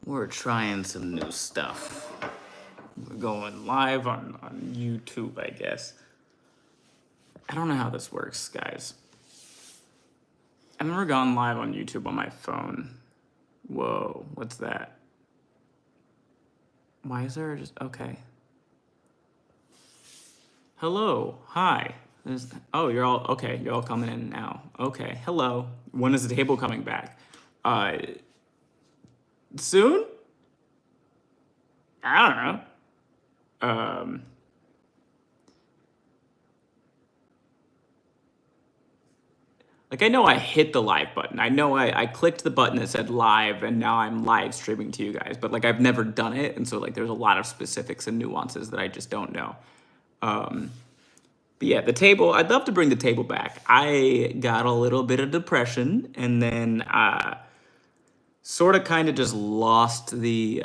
We're trying some new stuff. We're going live on YouTube, I guess. I don't know how this works, guys. I've never gone live on YouTube on my phone. Whoa, what's that? Why is there just, okay. Hello, hi. Oh, you're all, okay, you're all coming in now. Okay, hello. When is the table coming back? Soon? I don't know. Like, I know I hit the live button. I know I clicked the button that said live, and now I'm live streaming to you guys. But, like, I've never done it, and so, like, there's a lot of specifics and nuances that I just don't know. But, yeah, the table, I'd love to bring the table back. I got a little bit of depression, and then sort of kind of just lost the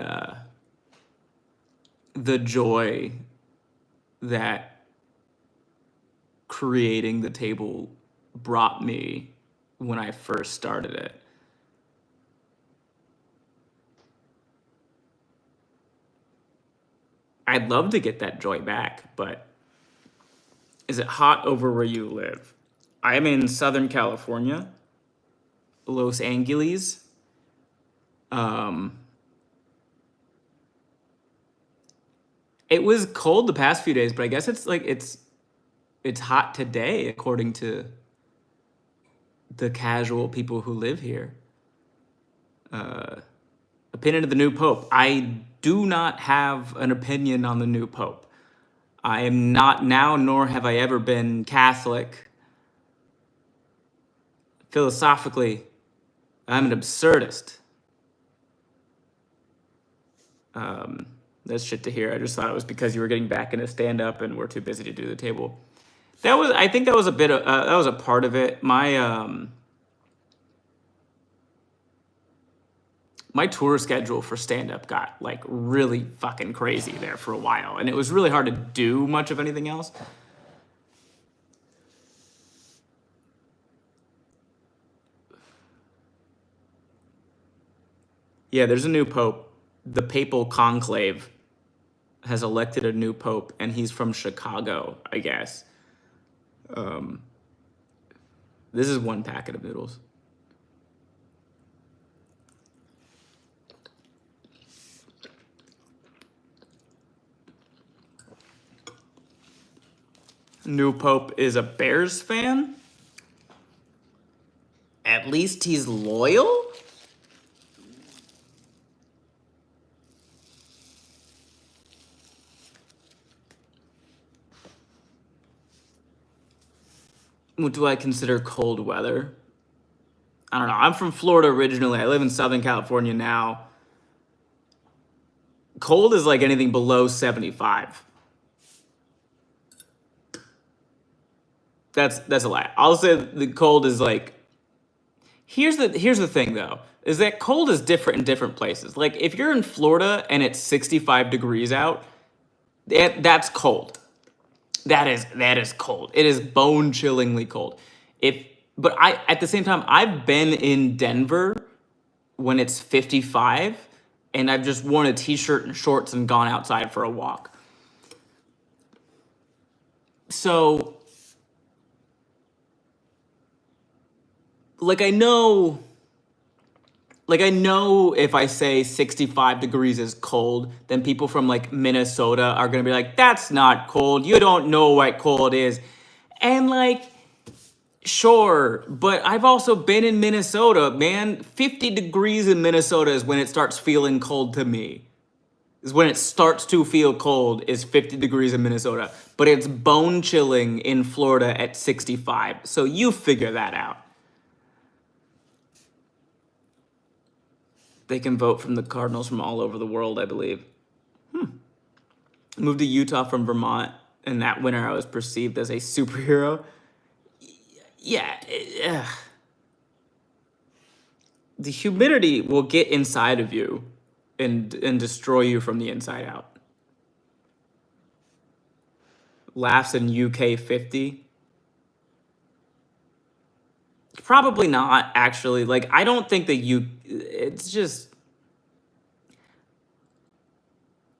joy that creating the table brought me when I first started it. I'd love to get that joy back, but is it hot over where you live? I am in Southern California, Los Angeles. It was cold the past few days, but I guess it's like it's hot today according to the casual people who live here. Opinion of the new pope. I do not have an opinion on the new pope. I am not now, nor have I ever been Catholic. Philosophically, I'm an absurdist. That's shit to hear. I just thought it was because you were getting back into stand-up and we're too busy to do the table. I think that was a bit of, that was a part of it. My tour schedule for stand-up got like really fucking crazy there for a while, and it was really hard to do much of anything else. Yeah, there's a new pope. The papal conclave has elected a new pope, and he's from Chicago, I guess. This is one packet of noodles. New pope is a Bears fan? At least he's loyal? What do I consider cold weather? I don't know. I'm from Florida originally. I live in Southern California now. Cold is like anything below 75. That's a lie. I'll say the cold is like, here's the thing though, is that cold is different in different places. Like if you're in Florida and it's 65 degrees out, that's cold. That is cold. It is bone-chillingly cold. But at the same time, I've been in Denver when it's 55, and I've just worn a t-shirt and shorts and gone outside for a walk. So, like I know if I say 65 degrees is cold, then people from like Minnesota are gonna be like, that's not cold. You don't know what cold is. And like, sure, but I've also been in Minnesota, man. 50 degrees in Minnesota is when it starts feeling cold to me. Is when it starts to feel cold is 50 degrees in Minnesota. But it's bone chilling in Florida at 65. So you figure that out. They can vote from the Cardinals from all over the world, I believe. Moved to Utah from Vermont, and that winter I was perceived as a superhero. Yeah. The humidity will get inside of you and destroy you from the inside out. Laughs in UK 50. Probably not, actually. Like, I don't think that it's just,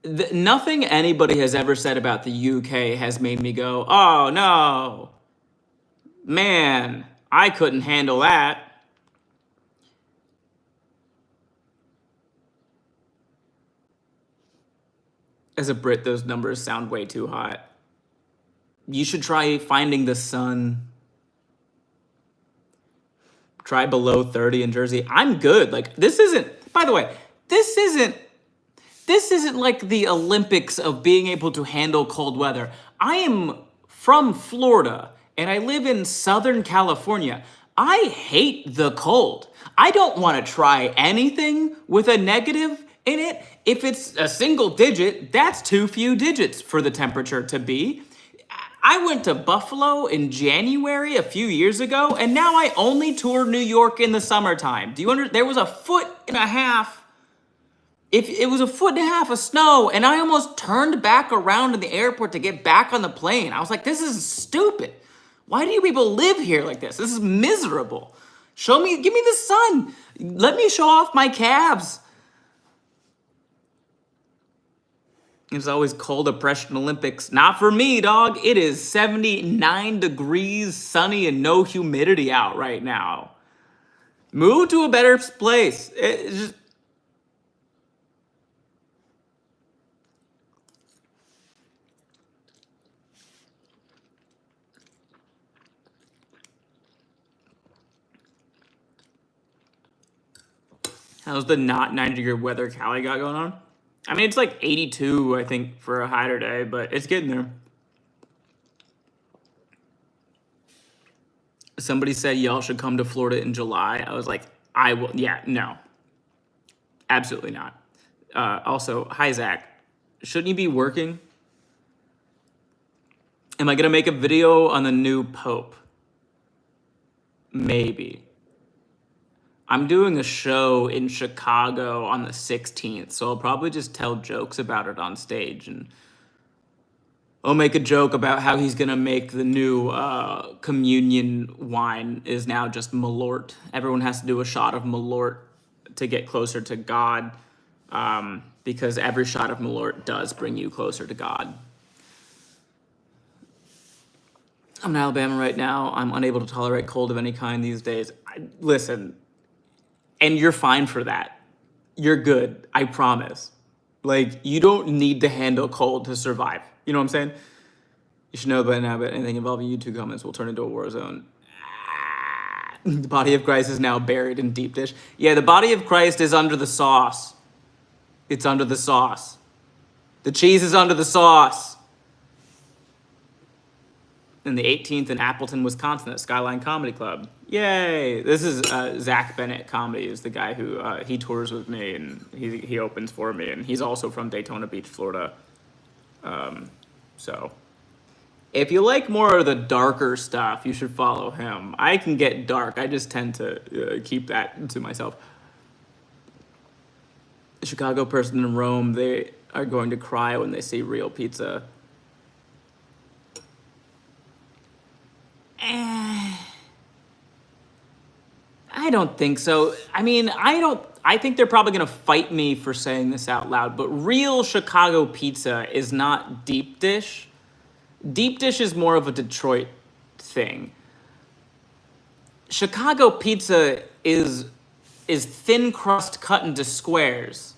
Nothing anybody has ever said about the UK has made me go, oh no, man, I couldn't handle that. As a Brit, those numbers sound way too hot. You should try finding the sun. Try below 30 in Jersey. I'm good. Like, this isn't, by the way, this isn't like the Olympics of being able to handle cold weather. I am from Florida and I live in Southern California. I hate the cold. I don't want to try anything with a negative in it. If it's a single digit, that's too few digits for the temperature to be. I went to Buffalo in January a few years ago, and now I only tour New York in the summertime. Do you understand? There was a foot and a half. If it was a foot and a half of snow, and I almost turned back around in the airport to get back on the plane. I was like, this is stupid. Why do you people live here like this? This is miserable. Give me the sun. Let me show off my calves. It's always cold depression Olympics. Not for me, dog. It is 79 degrees, sunny, and no humidity out right now. Move to a better place. It's just... How's the not 90-degree weather Cali got going on? I mean, it's like 82, I think, for a hotter day, but it's getting there. Somebody said y'all should come to Florida in July. I was like, I will. Yeah, no. Absolutely not. Also, hi, Zach. Shouldn't you be working? Am I going to make a video on the new Pope? Maybe. I'm doing a show in Chicago on the 16th, so I'll probably just tell jokes about it on stage, and I'll make a joke about how he's gonna make the new communion wine is now just Malort. Everyone has to do a shot of Malort to get closer to God, because every shot of Malort does bring you closer to God. I'm in Alabama right now. I'm unable to tolerate cold of any kind these days. Listen. And you're fine for that. You're good, I promise. Like, you don't need to handle cold to survive. You know what I'm saying? You should know by now that anything involving YouTube comments will turn into a war zone. The body of Christ is now buried in deep dish. Yeah, the body of Christ is under the sauce. It's under the sauce. The cheese is under the sauce. And the 18th in Appleton, Wisconsin at Skyline Comedy Club. Yay! This is Zach Bennett Comedy is the guy who he tours with me and he opens for me, and he's also from Daytona Beach, Florida. So if you like more of the darker stuff, you should follow him. I can get dark. I just tend to keep that to myself. A Chicago person in Rome, they are going to cry when they see real pizza. I don't think so. I mean, I think they're probably going to fight me for saying this out loud, but real Chicago pizza is not deep dish. Deep dish is more of a Detroit thing. Chicago pizza is thin crust cut into squares.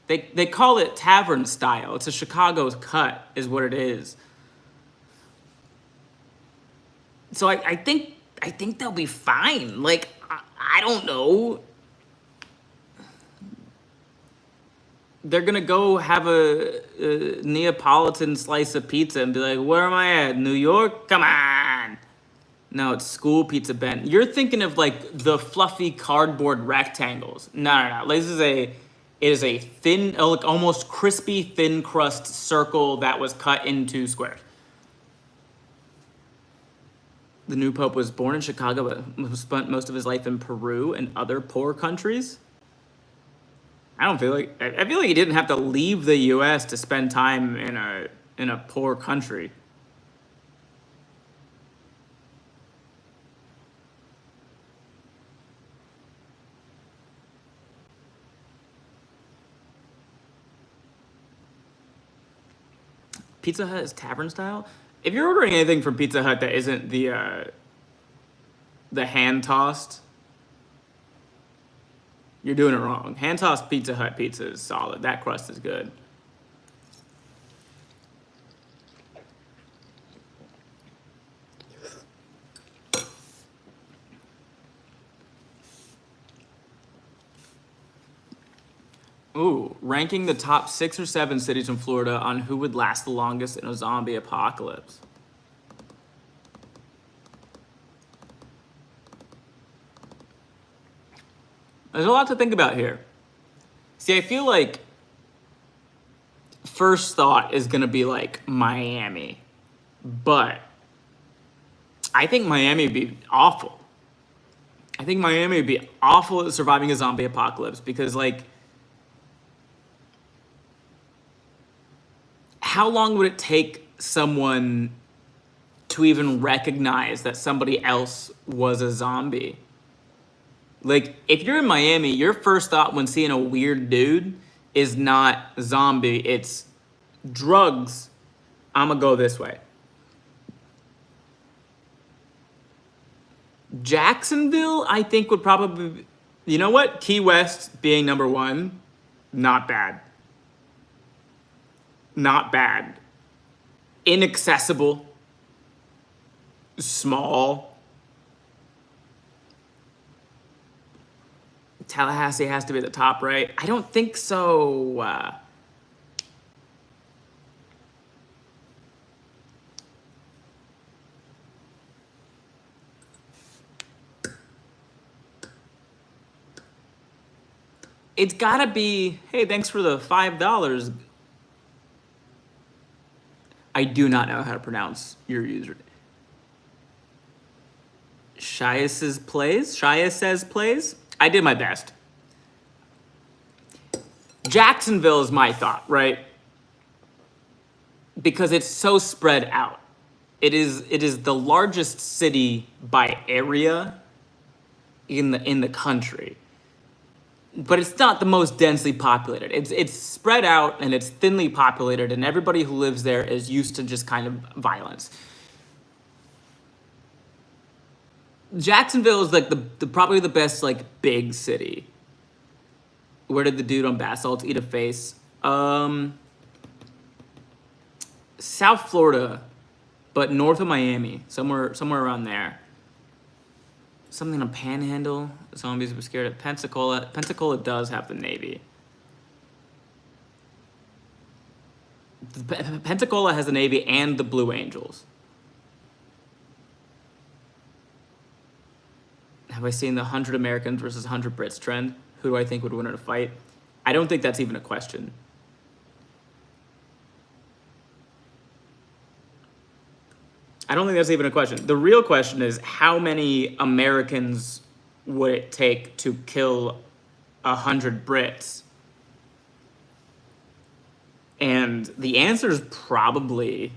They call it tavern style. It's a Chicago's cut, is what it is. So I think they'll be fine. Like, I don't know. They're gonna go have a Neapolitan slice of pizza and be like, where am I at? New York? Come on. No, it's school pizza, Ben. You're thinking of like the fluffy cardboard rectangles. No. This is it is a thin, like almost crispy, thin crust circle that was cut into squares. The new pope was born in Chicago, but spent most of his life in Peru and other poor countries. I feel like he didn't have to leave the U.S. to spend time in a poor country. Pizza Hut is tavern style. If you're ordering anything from Pizza Hut that isn't the hand tossed, you're doing it wrong. Hand tossed Pizza Hut pizza is solid. That crust is good. Ooh, ranking the top 6 or 7 cities in Florida on who would last the longest in a zombie apocalypse. There's a lot to think about here. See, I feel like first thought is gonna be like Miami, but I think Miami would be awful. I think Miami would be awful at surviving a zombie apocalypse because, like, how long would it take someone to even recognize that somebody else was a zombie? Like, if you're in Miami, your first thought when seeing a weird dude is not zombie, it's drugs. I'm gonna go this way. Jacksonville, I think, would probably, you know what? Key West being number 1, not bad. Not bad. Inaccessible. Small. Tallahassee has to be at the top, right? I don't think so. It's gotta be, hey, thanks for the $5. I do not know how to pronounce your username. Shia says plays. I did my best. Jacksonville is my thought, right? Because it's so spread out. It is the largest city by area in the country. But it's not the most densely populated. It's spread out and it's thinly populated, and everybody who lives there is used to just kind of violence. Jacksonville is like the probably the best, like, big city. Where did the dude on bath salts eat a face? South Florida, but north of Miami, somewhere around there. Something on Panhandle. Zombies were scared of Pensacola. Pensacola does have the Navy. Pensacola has the Navy and the Blue Angels. Have I seen the 100 Americans versus 100 Brits trend? Who do I think would win in a fight? I don't think that's even a question. I don't think that's even a question. The real question is, how many Americans would it take to kill 100 Brits? And the answer is probably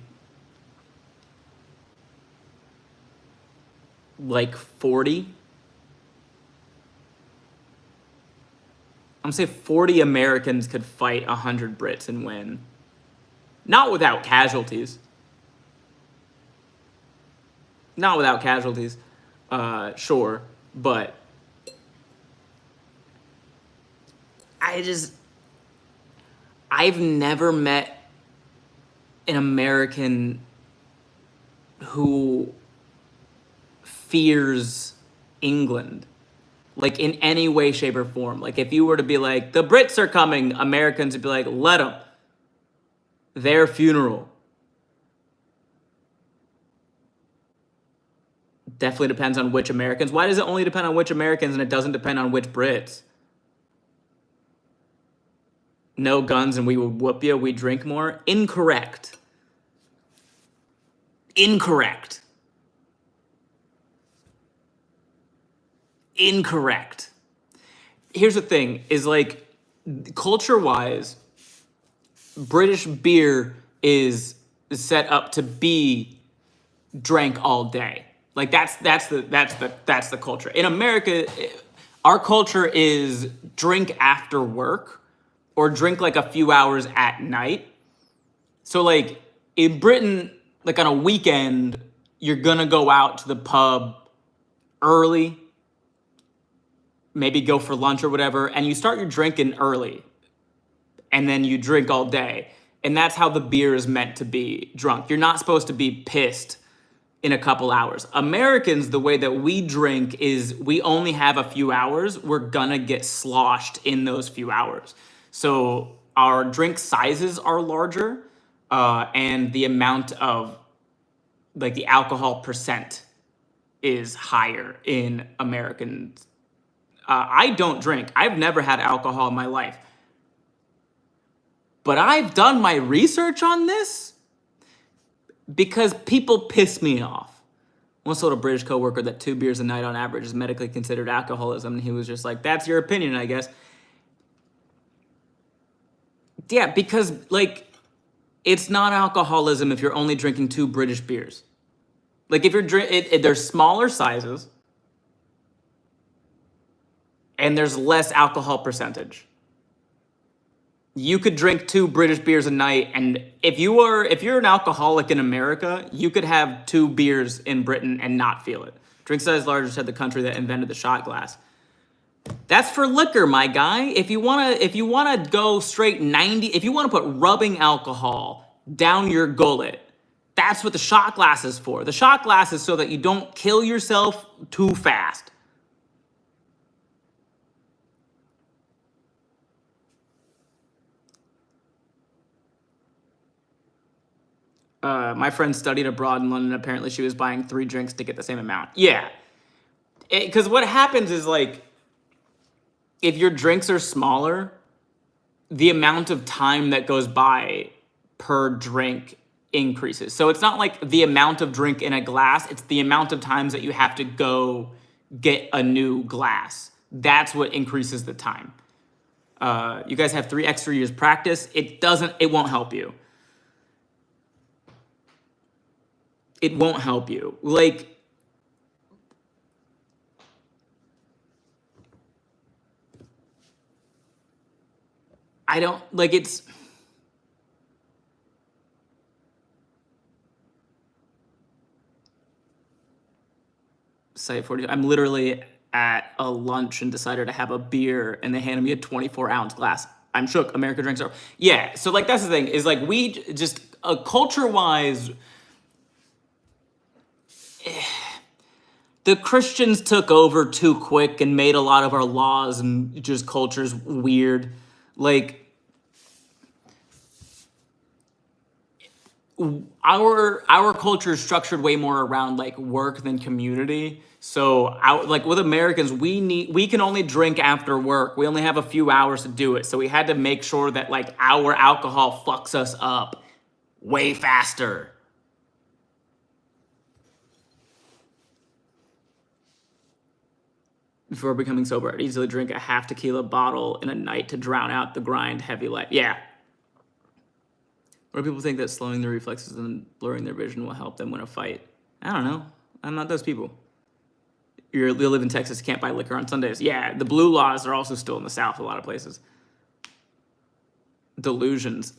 like 40. I'm gonna say 40 Americans could fight 100 Brits and win. Not without casualties. Not without casualties, sure, but I've never met an American who fears England, like, in any way, shape, or form. Like, if you were to be like, the Brits are coming, Americans would be like, let them. Their funeral. Definitely depends on which Americans. Why does it only depend on which Americans and it doesn't depend on which Brits? No guns and we would whoop you, we drink more? Incorrect. Incorrect. Incorrect. Here's the thing, is, like, culture-wise, British beer is set up to be drank all day. Like, that's the culture. In America, our culture is drink after work or drink like a few hours at night. So, like, In Britain, like on a weekend, you're gonna go out to the pub early, maybe go for lunch or whatever, and you start your drinking early, and then you drink all day. And that's how the beer is meant to be drunk. You're not supposed to be pissed in a couple hours. Americans, the way that we drink is we only have a few hours. We're gonna get sloshed in those few hours. So our drink sizes are larger, and the amount of like the alcohol percent is higher in Americans. I don't drink. I've never had alcohol in my life. But I've done my research on this because people piss me off. Once told a British coworker that 2 beers a night on average is medically considered alcoholism, and he was just like, that's your opinion, I guess. Yeah, because like it's not alcoholism if you're only drinking 2 British beers. Like if you're they're smaller sizes and there's less alcohol percentage. You could drink 2 British beers a night, and if you're an alcoholic in America, you could have 2 beers in Britain and not feel it. Drink size larger said the country that invented the shot glass. That's for liquor, my guy. If you wanna go straight 90, if you wanna put rubbing alcohol down your gullet, that's what the shot glass is for. The shot glass is so that you don't kill yourself too fast. My friend studied abroad in London. Apparently, she was buying 3 drinks to get the same amount. Yeah. Because what happens is, like, if your drinks are smaller, the amount of time that goes by per drink increases. So it's not like the amount of drink in a glass, it's the amount of times that you have to go get a new glass. That's what increases the time. You guys have 3 extra years practice. It won't help you. It won't help you. Like, I don't, like, it's, site 40, I'm literally at a lunch and decided to have a beer, and they handed me a 24-ounce glass. I'm shook. America drinks are, yeah. So, like, that's the thing, is, like, we just, culture-wise, the Christians took over too quick and made a lot of our laws and just cultures weird. Like, our culture is structured way more around like work than community. So like with Americans, we can only drink after work. We only have a few hours to do it. So we had to make sure that like our alcohol fucks us up way faster. Before becoming sober, I'd easily drink a half tequila bottle in a night to drown out the grind heavy life. Yeah. Or people think that slowing their reflexes and blurring their vision will help them win a fight. I don't know. I'm not those people. You live in Texas, can't buy liquor on Sundays. Yeah, the blue laws are also still in the South, a lot of places. Delusions.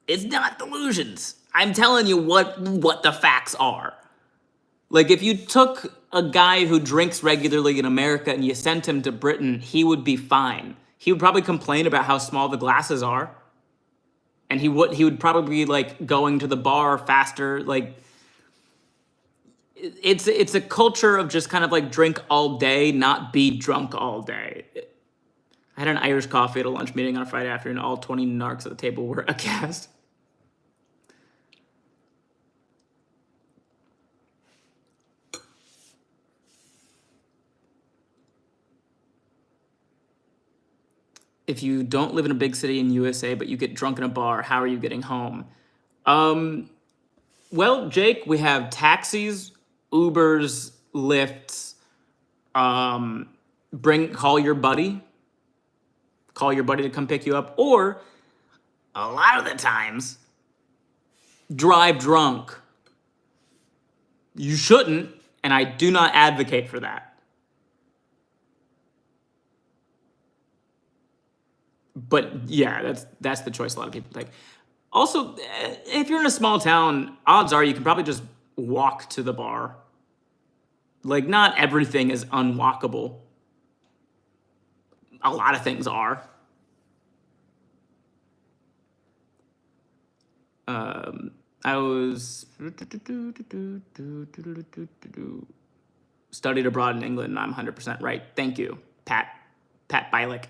It's not delusions. I'm telling you what the facts are. Like, if you took a guy who drinks regularly in America and you sent him to Britain, he would be fine. He would probably complain about how small the glasses are. And he would probably be, like, going to the bar faster. Like, it's a culture of just kind of, like, drink all day, not be drunk all day. I had an Irish coffee at a lunch meeting on a Friday afternoon. All 20 narcs at the table were aghast. If you don't live in a big city in USA, but you get drunk in a bar, how are you getting home? Well, Jake, we have taxis, Ubers, Lyfts. Call your buddy. Call your buddy to come pick you up. Or, a lot of the times, drive drunk. You shouldn't, and I do not advocate for that. But yeah, that's the choice a lot of people take. Also, if you're in a small town, odds are you can probably just walk to the bar. Like, not everything is unwalkable. A lot of things are. I was studied abroad in England, and I'm 100% right. Thank you, Pat Bialik.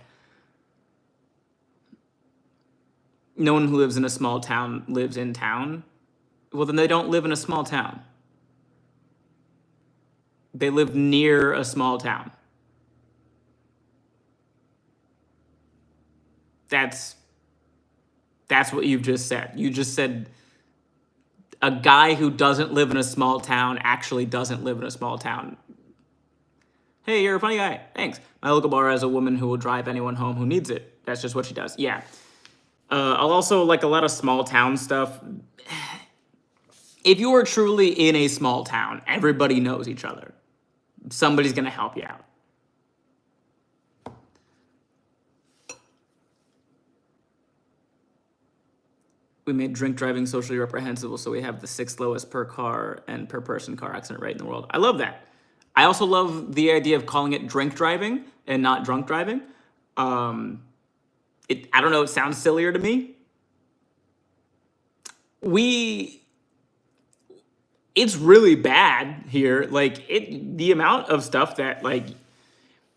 No one who lives in a small town lives in town. Well, then they don't live in a small town. They live near a small town. That's what you've just said. You just said a guy who doesn't live in a small town actually doesn't live in a small town. Hey, you're a funny guy. Thanks. My local bar has a woman who will drive anyone home who needs it. That's just what she does. Yeah. I'll also like a lot of small town stuff. If you are truly in a small town, everybody knows each other. Somebody's going to help you out. We made drink driving socially reprehensible, so we have the 6th lowest per car and per person car accident rate in the world. I love that. I also love the idea of calling it drink driving and not drunk driving. I don't know, it sounds sillier to me. It's really bad here. Like, the amount of stuff that, like,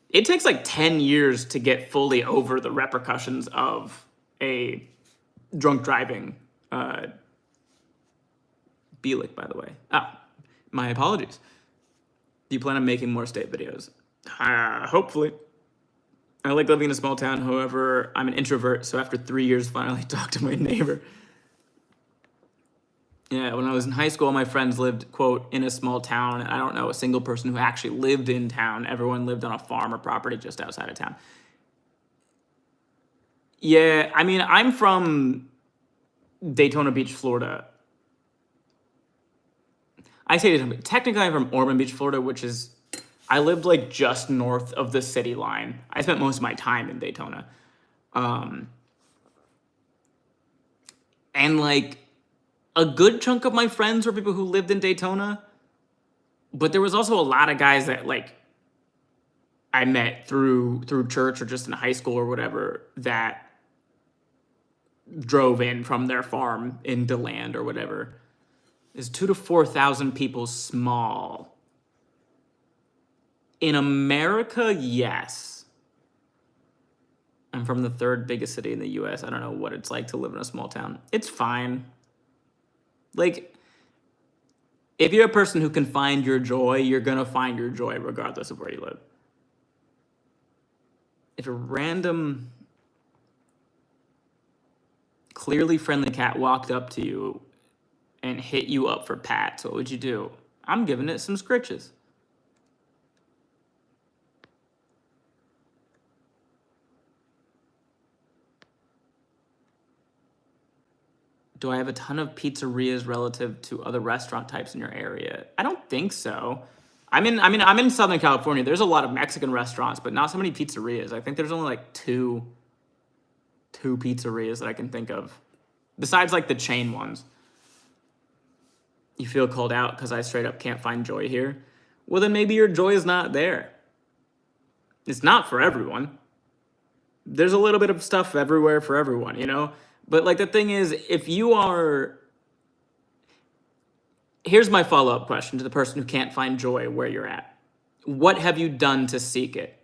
it takes like 10 years to get fully over the repercussions of a drunk driving. Bialik, by the way. My apologies. Do you plan on making more state videos? Hopefully. I like living in a small town. However, I'm an introvert, so after 3 years, finally talked to my neighbor. Yeah, when I was in high school, my friends lived, quote, in a small town, and I don't know a single person who actually lived in town. Everyone lived on a farm or property just outside of town. Yeah, I mean, I'm from Daytona Beach, Florida. I say Daytona, technically I'm from Ormond Beach, Florida, which is, I lived like just north of the city line. I spent most of my time in Daytona. And like, a good chunk of my friends were people who lived in Daytona, but there was also a lot of guys that like I met through church or just in high school or whatever that drove in from their farm in DeLand or whatever. Is 2,000 to 4,000 people small? In America, yes. I'm from the 3rd biggest city in the US. I don't know what it's like to live in a small town. It's fine. Like, if you're a person who can find your joy, you're going to find your joy regardless of where you live. If a random, clearly friendly cat walked up to you and hit you up for pats, what would you do? I'm giving it some scritches. Do I have a ton of pizzerias relative to other restaurant types in your area? I don't think so. I'm in Southern California. There's a lot of Mexican restaurants, but not so many pizzerias. I think there's only like two pizzerias that I can think of, besides like the chain ones. You feel called out because I straight up can't find joy here. Well, then maybe your joy is not there. It's not for everyone. There's a little bit of stuff everywhere for everyone, you know? But like the thing is, if you are, here's my follow-up question to the person who can't find joy where you're at. What have you done to seek it?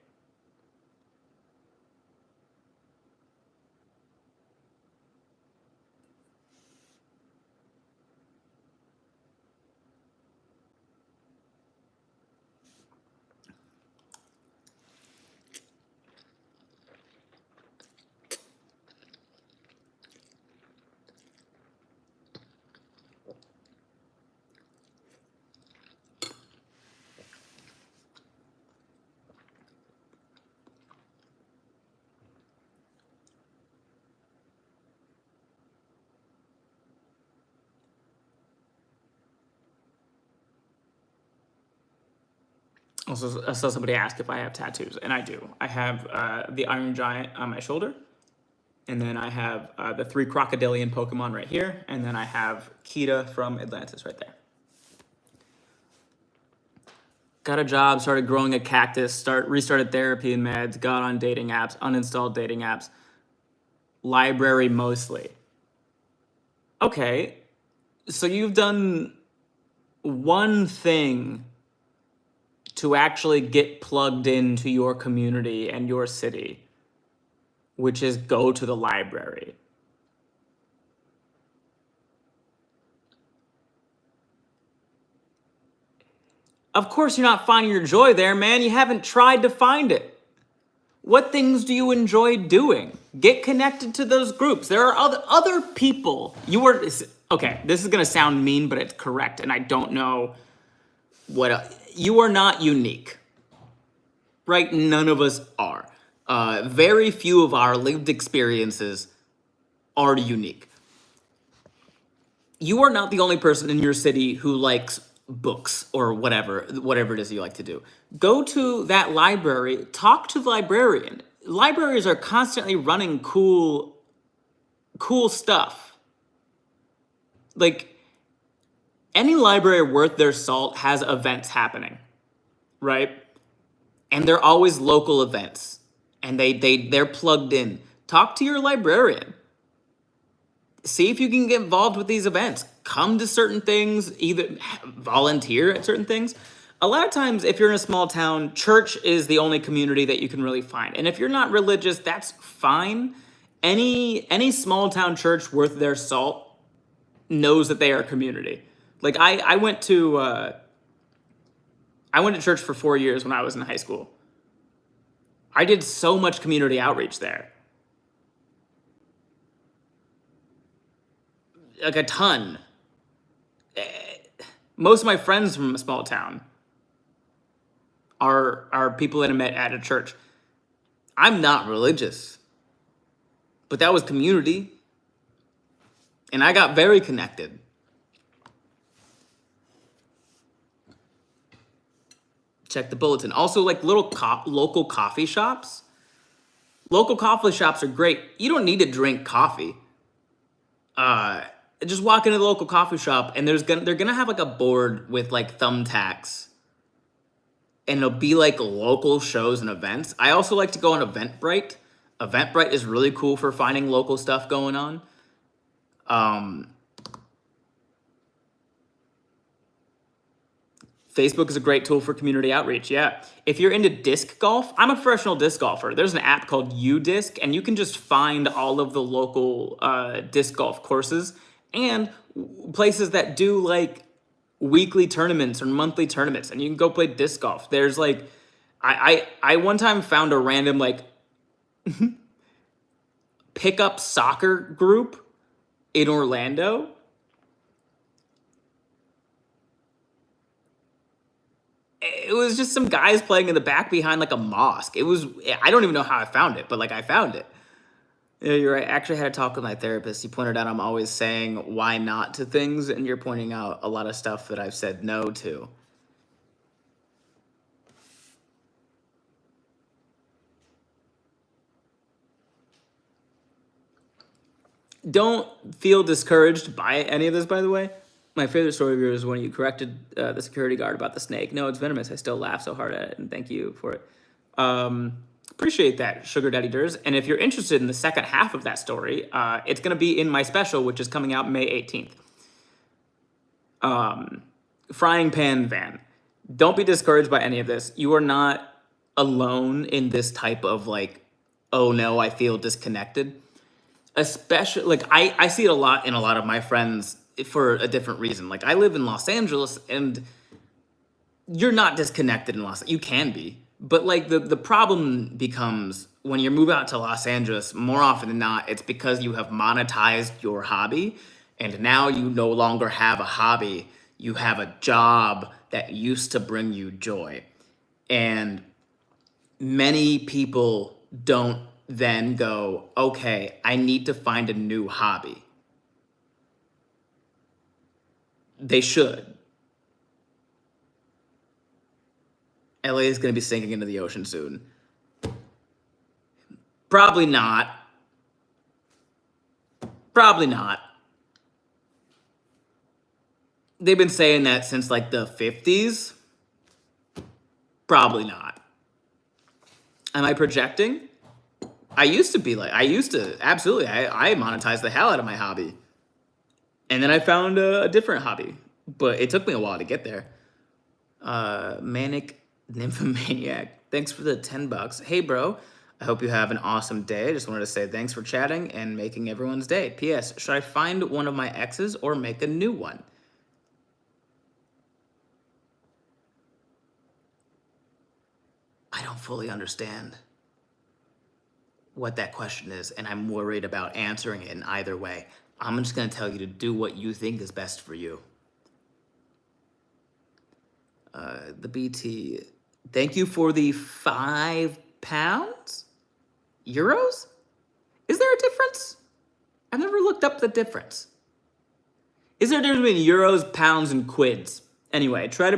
Also, I saw somebody ask if I have tattoos, and I do. I have the Iron Giant on my shoulder. And then I have the 3 crocodilian Pokemon right here. And then I have Kita from Atlantis right there. Got a job, started growing a cactus, restarted therapy and meds, got on dating apps, uninstalled dating apps. Library mostly. Okay, so you've done one thing to actually get plugged into your community and your city, which is go to the library. Of course, you're not finding your joy there, man. You haven't tried to find it. What things do you enjoy doing? Get connected to those groups. There are other people. Okay, this is gonna sound mean, but it's correct, and I don't know you are not unique, right? None of us are. Very few of our lived experiences are unique. You are not the only person in your city who likes books or whatever it is you like to do. Go to that library, talk to the librarian. Libraries are constantly running cool stuff. Like, any library worth their salt has events happening, right? And they're always local events, and they're plugged in. Talk to your librarian. See if you can get involved with these events. Come to certain things, either volunteer at certain things. A lot of times, if you're in a small town, church is the only community that you can really find. And if you're not religious, that's fine. Any small town church worth their salt knows that they are a community. Like I went to church for 4 years when I was in high school. I did so much community outreach there. Like a ton. Most of my friends from a small town are people that I met at a church. I'm not religious, but that was community. And I got very connected. Check the bulletin. Also, like little local coffee shops. Local coffee shops are great. You don't need to drink coffee. Just walk into the local coffee shop, and they're gonna have like a board with like thumbtacks, and it'll be like local shows and events. I also like to go on Eventbrite. Eventbrite is really cool for finding local stuff going on. Facebook is a great tool for community outreach, yeah. If you're into disc golf, I'm a professional disc golfer. There's an app called UDisc, and you can just find all of the local disc golf courses and places that do like weekly tournaments or monthly tournaments, and you can go play disc golf. There's like, I one time found a random like pickup soccer group in Orlando. It was just some guys playing in the back behind like a mosque. I don't even know how I found it, but like I found it. Yeah, you're right. I actually had a talk with my therapist. He pointed out I'm always saying why not to things, and you're pointing out a lot of stuff that I've said no to. Don't feel discouraged by any of this, by the way. My favorite story of yours is when you corrected the security guard about the snake. No, it's venomous. I still laugh so hard at it, and thank you for it. Appreciate that, Sugar Daddy Durs. And if you're interested in the second half of that story, it's going to be in my special, which is coming out May 18th. Frying Pan Van. Don't be discouraged by any of this. You are not alone in this type of like, oh no, I feel disconnected. Especially, like, I see it a lot in a lot of my friends for a different reason. Like, I live in Los Angeles, and you're not disconnected in Los Angeles. You can be. But, like, the problem becomes when you move out to Los Angeles, more often than not, it's because you have monetized your hobby, and now you no longer have a hobby. You have a job that used to bring you joy. And many people don't then go, okay, I need to find a new hobby. They should. LA is going to be sinking into the ocean soon. Probably not. Probably not. They've been saying that since like the 50s. Probably not. Am I projecting? I used to, absolutely. I monetized the hell out of my hobby. And then I found a different hobby. But it took me a while to get there. Manic Nymphomaniac. Thanks for the $10. Hey, bro. I hope you have an awesome day. I just wanted to say thanks for chatting and making everyone's day. P.S. Should I find one of my exes or make a new one? I don't fully understand what that question is, and I'm worried about answering it in either way. I'm just going to tell you to do what you think is best for you. The BT, thank you for the £5? Euros? Is there a difference? I've never looked up the difference. Is there a difference between euros, pounds, and quids? Anyway, try an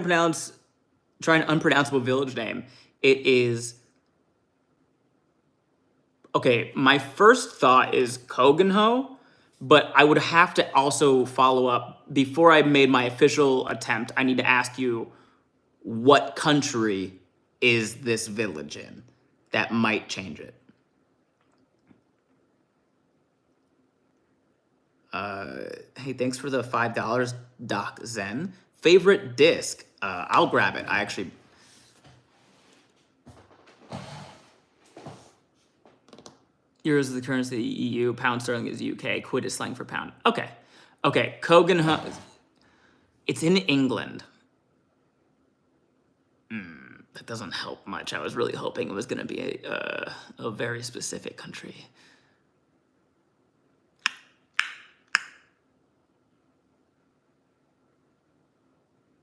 unpronounceable village name. It is... Okay, my first thought is Kogenho, but I would have to also follow up. Before I made my official attempt, I need to ask you, what country is this village in? That might change it. Hey, thanks for the $5, Doc Zen. Favorite disc? I'll grab it. I actually... Euros is the currency of the EU. Pound sterling is UK. Quid is slang for pound. Okay. Okay. Kogan. It's in England. That doesn't help much. I was really hoping it was going to be a very specific country.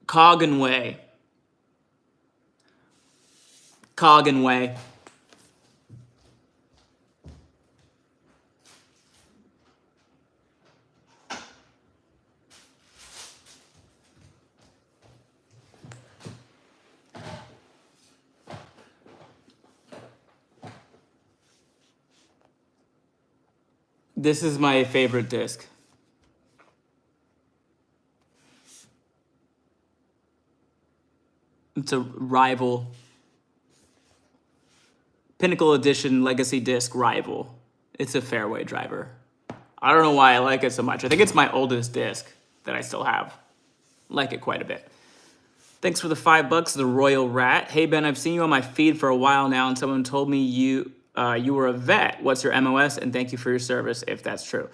Cogganway. Cogganway. This is my favorite disc. It's a rival. Pinnacle Edition Legacy Disc Rival. It's a fairway driver. I don't know why I like it so much. I think it's my oldest disc that I still have. Like it quite a bit. Thanks for the $5, the Royal Rat. Hey Ben, I've seen you on my feed for a while now, and someone told me you were a vet. What's your MOS? And thank you for your service, if that's true.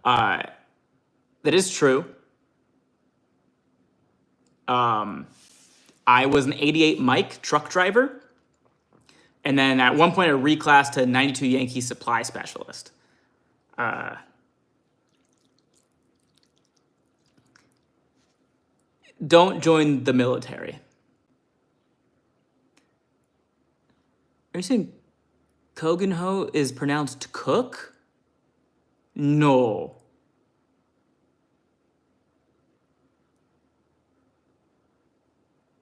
That is true. I was an 88 Mike truck driver. And then at one point I reclassed to 92 Yankee supply specialist. Don't join the military. Are you saying Kogenho is pronounced cook? No.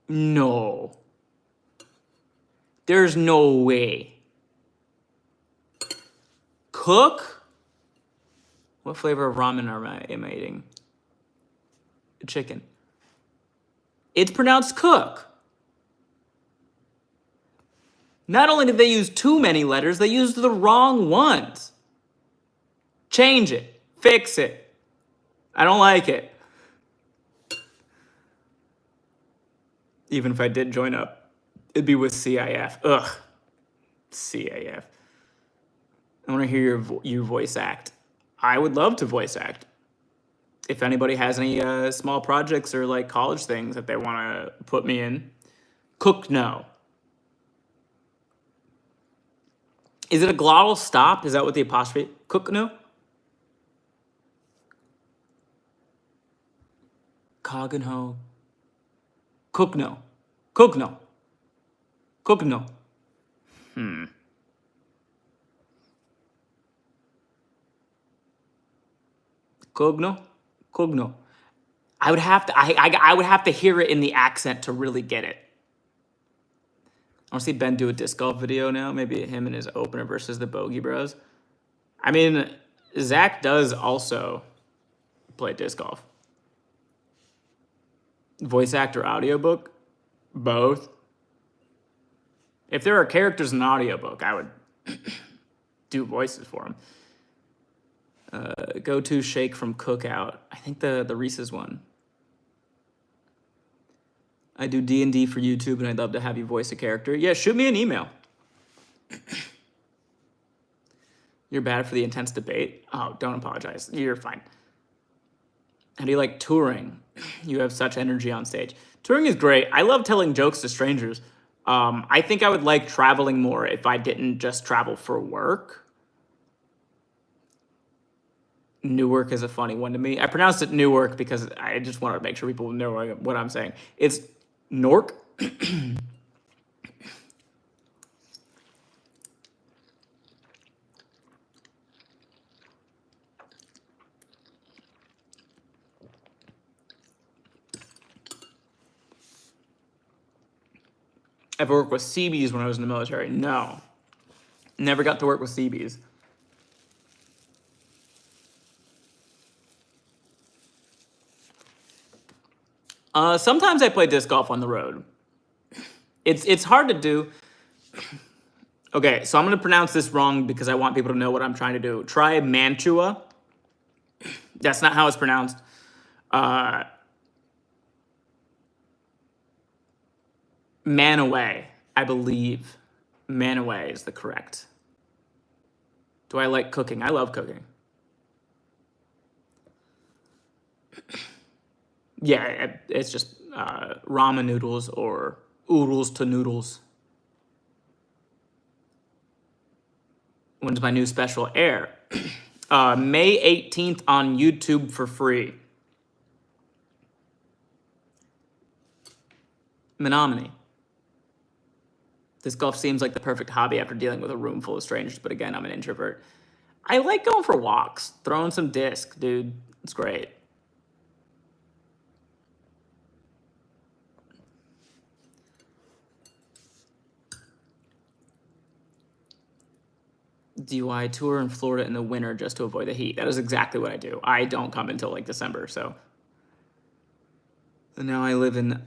No. There's no way. Cook? What flavor of ramen am I eating? Chicken. It's pronounced cook. Not only did they use too many letters, they used the wrong ones. Change it. Fix it. I don't like it. Even if I did join up, it'd be with CIF. Ugh. CIF. I want to hear you voice act. I would love to voice act. If anybody has any small projects or like college things that they want to put me in. Cook no. Is it a glottal stop? Is that what the apostrophe? Cook no? Kogenho. Cook no. Cook no. Cook no. Cogno? Cogno. I would have to I would have to hear it in the accent to really get it. I want to see Ben do a disc golf video now. Maybe him and his opener versus the Bogey Bros. I mean, Zach does also play disc golf. Voice actor audiobook? Both. If there are characters in an audiobook, I would do voices for them. Go-to shake from Cookout. I think the Reese's one. I do D&D for YouTube, and I'd love to have you voice a character. Yeah, shoot me an email. You're bad for the intense debate? Oh, don't apologize. You're fine. How do you like touring? You have such energy on stage. Touring is great. I love telling jokes to strangers. I think I would like traveling more if I didn't just travel for work. Newark is a funny one to me. I pronounced it Newark because I just wanted to make sure people know what I'm saying. It's Nork. I've worked with Seabees when I was in the military. No. Never got to work with Seabees. Sometimes I play disc golf on the road. It's hard to do. Okay, so I'm going to pronounce this wrong because I want people to know what I'm trying to do. Try Mantua. That's not how it's pronounced. Manaway, I believe. Manaway is the correct. Do I like cooking? I love cooking. Yeah, it's just ramen noodles or oodles to noodles. When's my new special air? May 18th on YouTube for free. Menominee. This golf seems like the perfect hobby after dealing with a room full of strangers, but again, I'm an introvert. I like going for walks, throwing some disc, dude. It's great. Do I tour in Florida in the winter just to avoid the heat? That is exactly what I do. I don't come until like December, so. And now I live in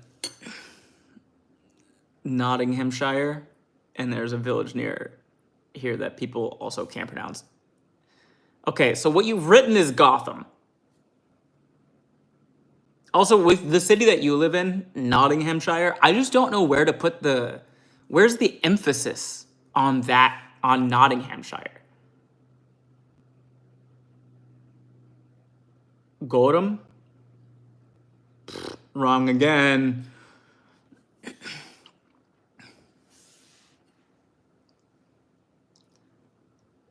Nottinghamshire, and there's a village near here that people also can't pronounce. Okay, so what you've written is Gotham. Also, with the city that you live in, Nottinghamshire, I just don't know where to put where's the emphasis on that, on Nottinghamshire? Gorham? Wrong again.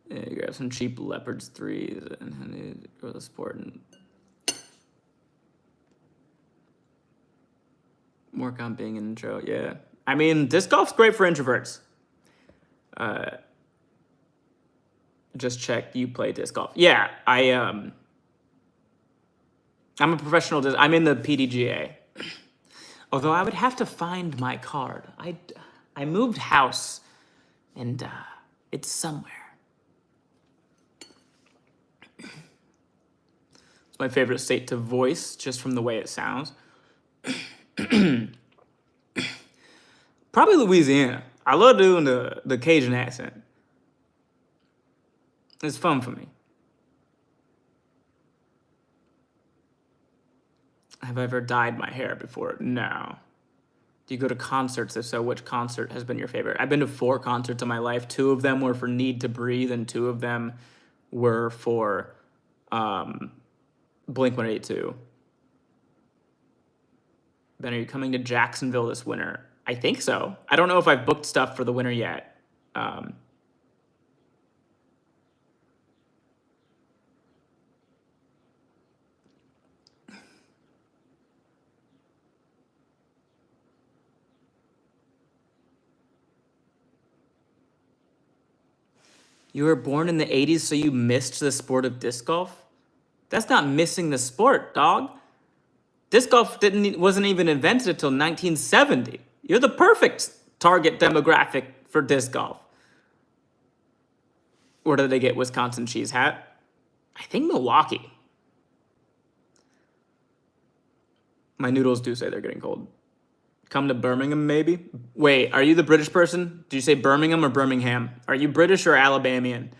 Yeah, grab some cheap Leopards 3s and go to the sport and work on being an intro. Yeah. I mean, disc golf's great for introverts. Just check you play disc golf. Yeah, I'm a professional I'm in the PDGA. Although I would have to find my card. I moved house and it's somewhere. It's my favorite state to voice just from the way it sounds. Probably Louisiana. I love doing the Cajun accent. It's fun for me. Have I ever dyed my hair before? No. Do you go to concerts? If so, which concert has been your favorite? I've been to 4 concerts in my life. 2 of them were for Need to Breathe, and 2 of them were for Blink-182. Ben, are you coming to Jacksonville this winter? I think so. I don't know if I've booked stuff for the winter yet. You were born in the 80s, so you missed the sport of disc golf? That's not missing the sport, dog. Disc golf wasn't even invented until 1970. You're the perfect target demographic for disc golf. Where did they get Wisconsin cheese hat? I think Milwaukee. My noodles do say they're getting cold. Come to Birmingham, maybe? Wait, are you the British person? Did you say Birmingham or Birmingham? Are you British or Alabamian?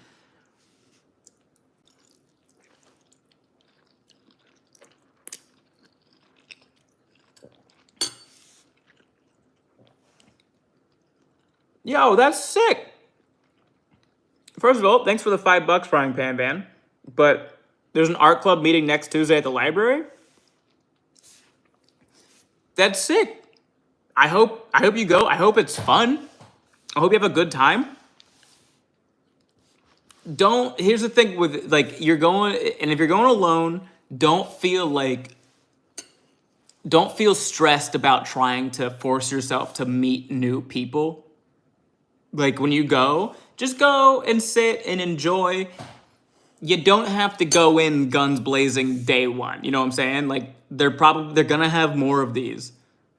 Yo, that's sick. First of all, thanks for the $5, Frying Pan Van. But there's an art club meeting next Tuesday at the library. That's sick. I hope you go. I hope it's fun. I hope you have a good time. Here's the thing with like you're going, and if you're going alone, don't feel stressed about trying to force yourself to meet new people. Like when you go, just go and sit and enjoy. You don't have to go in guns blazing day one. You know what I'm saying? Like they're gonna have more of these.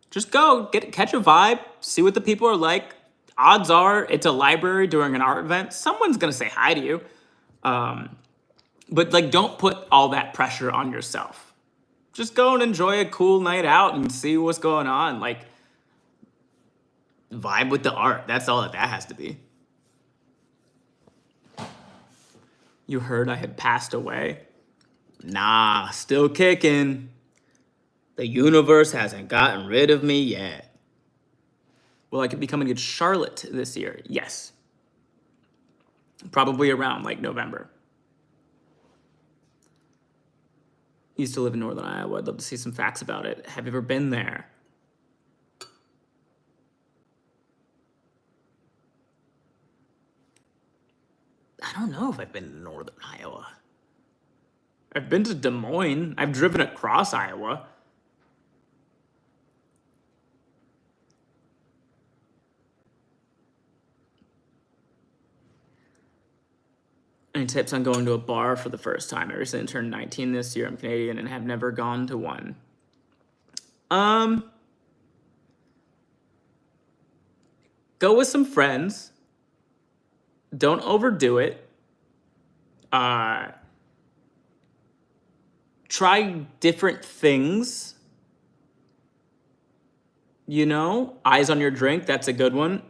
Just go, catch a vibe, see what the people are like. Odds are it's a library during an art event. Someone's gonna say hi to you. But like don't put all that pressure on yourself. Just go and enjoy a cool night out and see what's going on. Like vibe with the art. That's all that has to be. You heard I had passed away? Nah, still kicking. The universe hasn't gotten rid of me yet. Will I be coming to Charlotte this year? Yes. Probably around like November. Used to live in Northern Iowa. I'd love to see some facts about it. Have you ever been there? I don't know if I've been to Northern Iowa. I've been to Des Moines. I've driven across Iowa. Any tips on going to a bar for the first time? I recently turned 19 this year. I'm Canadian and have never gone to one. Go with some friends. Don't overdo it. Try different things. You know, eyes on your drink. That's a good one.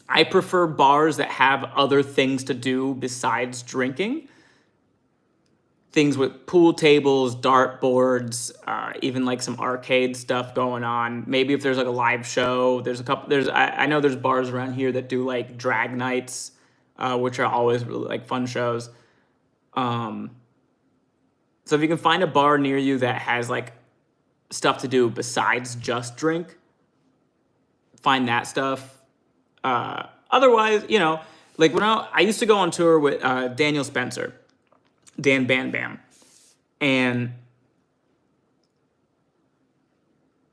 I prefer bars that have other things to do besides drinking. Things with pool tables, dart boards, even like some arcade stuff going on. Maybe if there's like a live show, I know there's bars around here that do like drag nights, which are always really like fun shows. So if you can find a bar near you that has like stuff to do besides just drink, find that stuff. Otherwise, you know, like when I used to go on tour with Daniel Spencer, Dan Bam Bam, and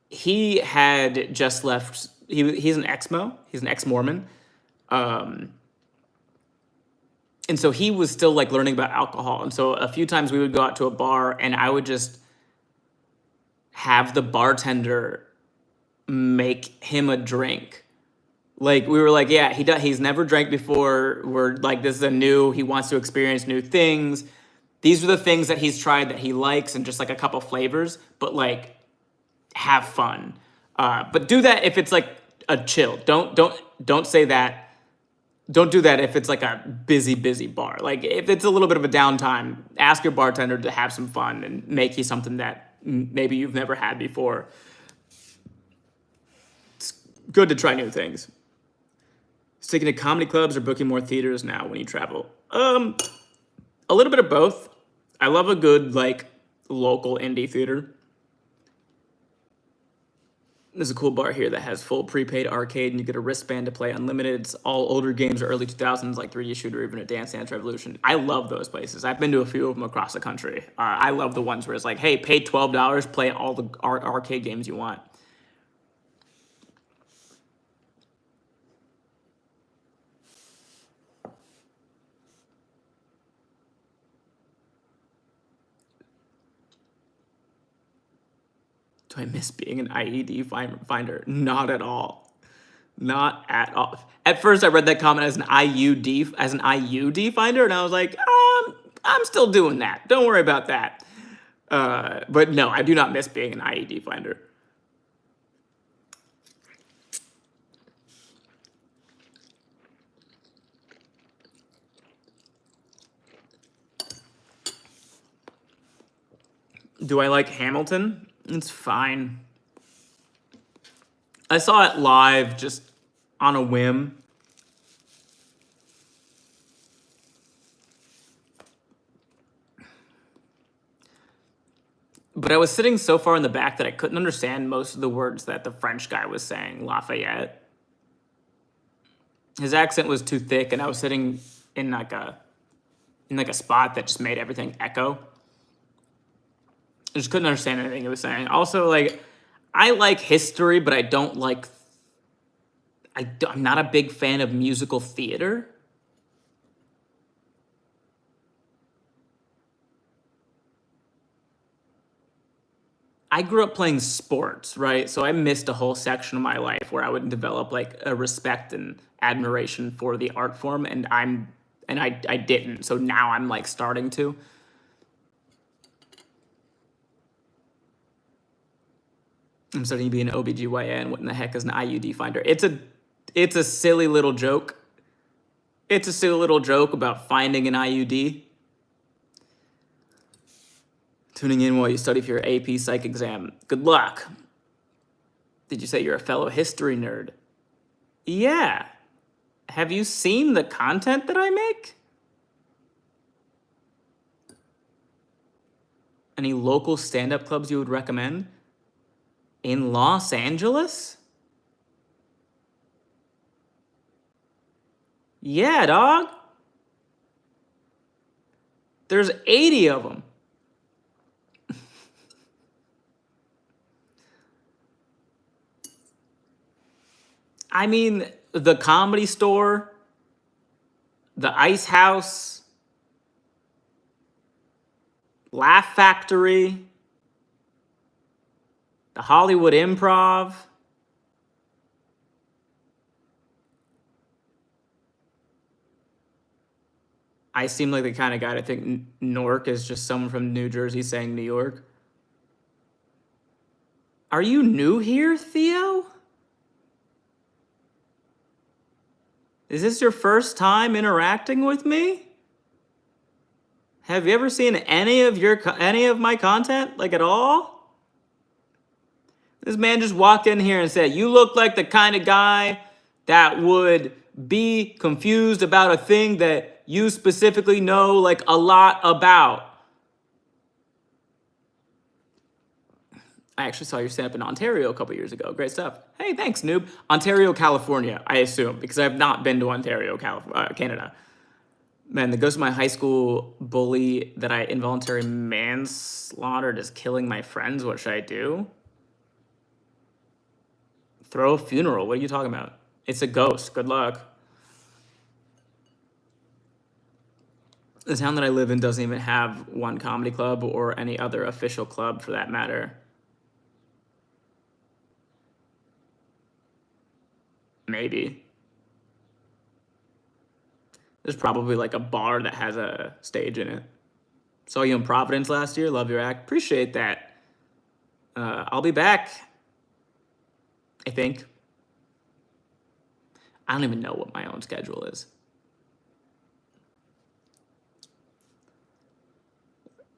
he had just left. He's an ex-Mo. He's an ex-Mormon, and so he was still like learning about alcohol. And so a few times we would go out to a bar, and I would just have the bartender make him a drink. Like we were like, yeah, he's never drank before. We're like, this is he wants to experience new things. These are the things that he's tried that he likes, and just like a couple flavors, but like have fun. But do that if it's like a chill. Don't say that. Don't do that if it's like a busy bar. Like if it's a little bit of a downtime, ask your bartender to have some fun and make you something that maybe you've never had before. It's good to try new things. Sticking to comedy clubs or booking more theaters now when you travel? A little bit of both. I love a good like local indie theater. There's a cool bar here that has full prepaid arcade and you get a wristband to play unlimited. It's all older games or early 2000s like 3D Shooter or even a Dance Dance Revolution. I love those places. I've been to a few of them across the country. I love the ones where it's like, hey, pay $12, play all the arcade games you want. Do I miss being an IED finder? Not at all. Not at all. At first, I read that comment as an IUD finder, and I was like, I'm still doing that. Don't worry about that. But no, I do not miss being an IED finder. Do I like Hamilton? It's fine. I saw it live just on a whim. But I was sitting so far in the back that I couldn't understand most of the words that the French guy was saying, Lafayette. His accent was too thick, and I was sitting in like a spot that just made everything echo. I just couldn't understand anything he was saying. Also, like, I like history, but I don't like. I'm not a big fan of musical theater. I grew up playing sports, right? So I missed a whole section of my life where I would develop like a respect and admiration for the art form, and I didn't. So now I'm like starting to. I'm starting to be an OBGYN. What in the heck is an IUD finder? It's a silly little joke. It's a silly little joke about finding an IUD. Tuning in while you study for your AP Psych exam. Good luck. Did you say you're a fellow history nerd? Yeah. Have you seen the content that I make? Any local stand-up clubs you would recommend? In Los Angeles? Yeah, dog. There's 80 of them. I mean, the Comedy Store, the Ice House, Laugh Factory, the Hollywood Improv. I seem like the kind of guy to think Newark is just someone from New Jersey saying New York. Are you new here, Theo? Is this your first time interacting with me? Have you ever seen any of my content, like at all? This man just walked in here and said, "You look like the kind of guy that would be confused about a thing that you specifically know like a lot about." I actually saw your stand-up in Ontario a couple years ago. Great stuff. Hey, thanks, noob. Ontario, California, I assume, because I've not been to Ontario, Canada. Man, the ghost of my high school bully that I involuntary manslaughtered is killing my friends. What should I do? Throw a funeral. What are you talking about? It's a ghost. Good luck. The town that I live in doesn't even have one comedy club or any other official club for that matter. Maybe. There's probably like a bar that has a stage in it. Saw you in Providence last year. Love your act. Appreciate that. I'll be back, I think. I don't even know what my own schedule is.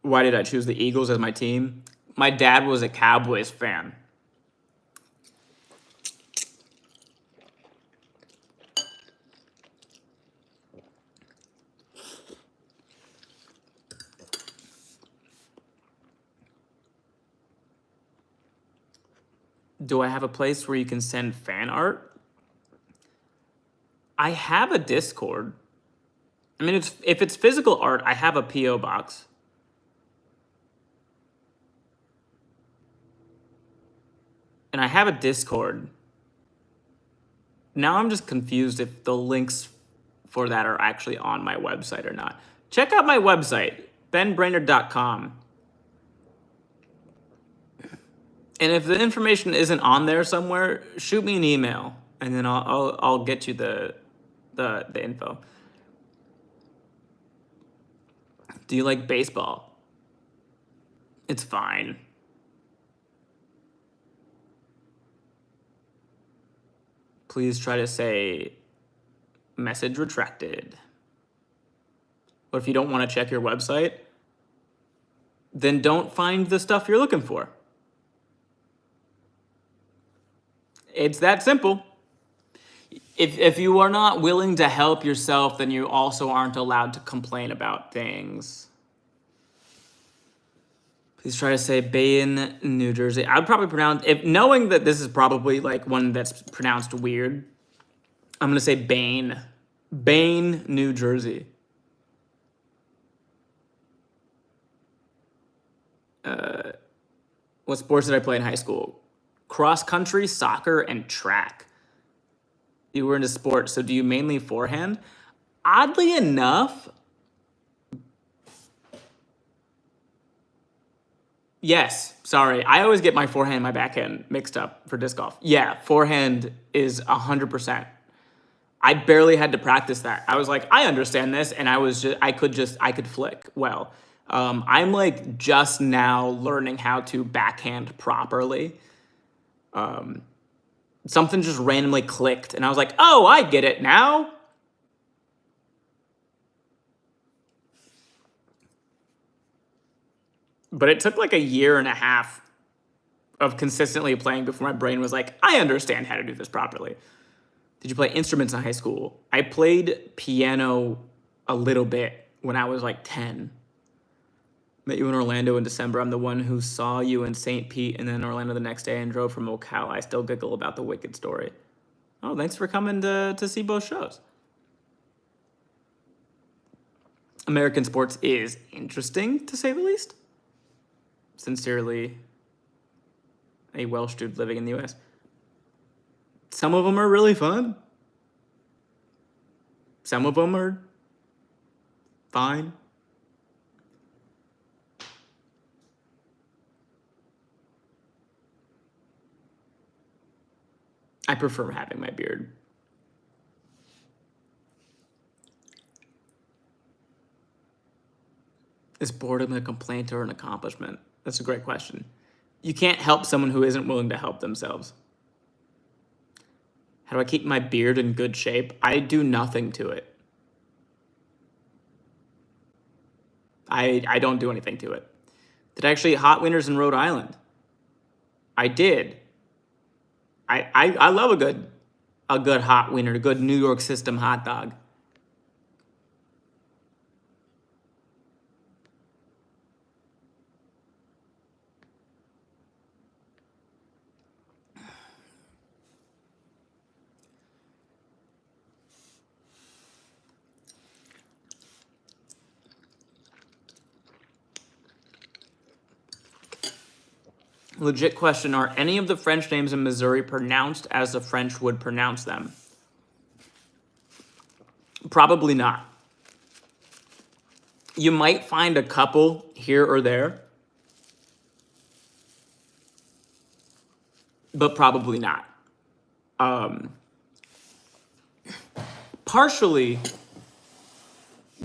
Why did I choose the Eagles as my team? My dad was a Cowboys fan. Do I have a place where you can send fan art? I have a Discord. I mean, if it's physical art, I have a P.O. box. And I have a Discord. Now I'm just confused if the links for that are actually on my website or not. Check out my website, benbrainerd.com. And if the information isn't on there somewhere, shoot me an email, and then I'll get you the info. Do you like baseball? It's fine. Please try to say message retracted. But if you don't want to check your website, then don't find the stuff you're looking for. It's that simple. If you are not willing to help yourself, then you also aren't allowed to complain about things. Please try to say Bain, New Jersey. I would probably pronounce, if knowing that this is probably like one that's pronounced weird, I'm gonna say Bain. Bain, New Jersey. What sports did I play in high school? Cross country, soccer, and track. You were into sports, so do you mainly forehand? Oddly enough, yes. Sorry, I always get my forehand and my backhand mixed up for disc golf. Yeah, forehand is 100%. I barely had to practice that. I was like, I understand this, and I could flick well. I'm like just now learning how to backhand properly. Something just randomly clicked, and I was like, oh, I get it now. But it took like a year and a half of consistently playing before my brain was like, I understand how to do this properly. Did you play instruments in high school? I played piano a little bit when I was like 10. Met you in Orlando in December. I'm the one who saw you in St. Pete and then Orlando the next day and drove from Ocala. I still giggle about the Wicked story. Oh, thanks for coming to see both shows. American sports is interesting, to say the least. Sincerely, a Welsh dude living in the U.S. Some of them are really fun. Some of them are fine. I prefer having my beard. Is boredom a complaint or an accomplishment? That's a great question. You can't help someone who isn't willing to help themselves. How do I keep my beard in good shape? I do nothing to it. I don't do anything to it. Did I actually eat hot wieners in Rhode Island? I did. I love a good hot wiener, a good New York system hot dog. Legit question, are any of the French names in Missouri pronounced as the French would pronounce them? Probably not. You might find a couple here or there, but probably not. Partially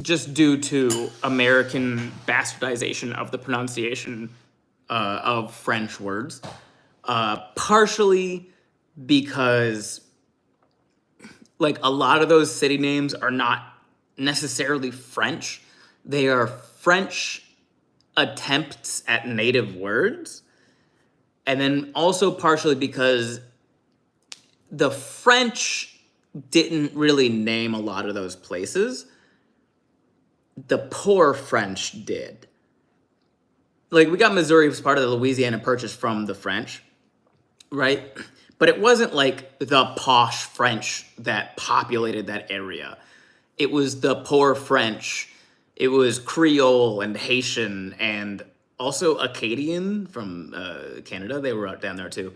just due to American bastardization of the pronunciation of French words. Partially because like a lot of those city names are not necessarily French. They are French attempts at native words. And then also partially because the French didn't really name a lot of those places. The poor French did. Like, we got Missouri as part of the Louisiana Purchase from the French, right? But it wasn't like the posh French that populated that area. It was the poor French. It was Creole and Haitian and also Acadian from Canada. They were out down there too.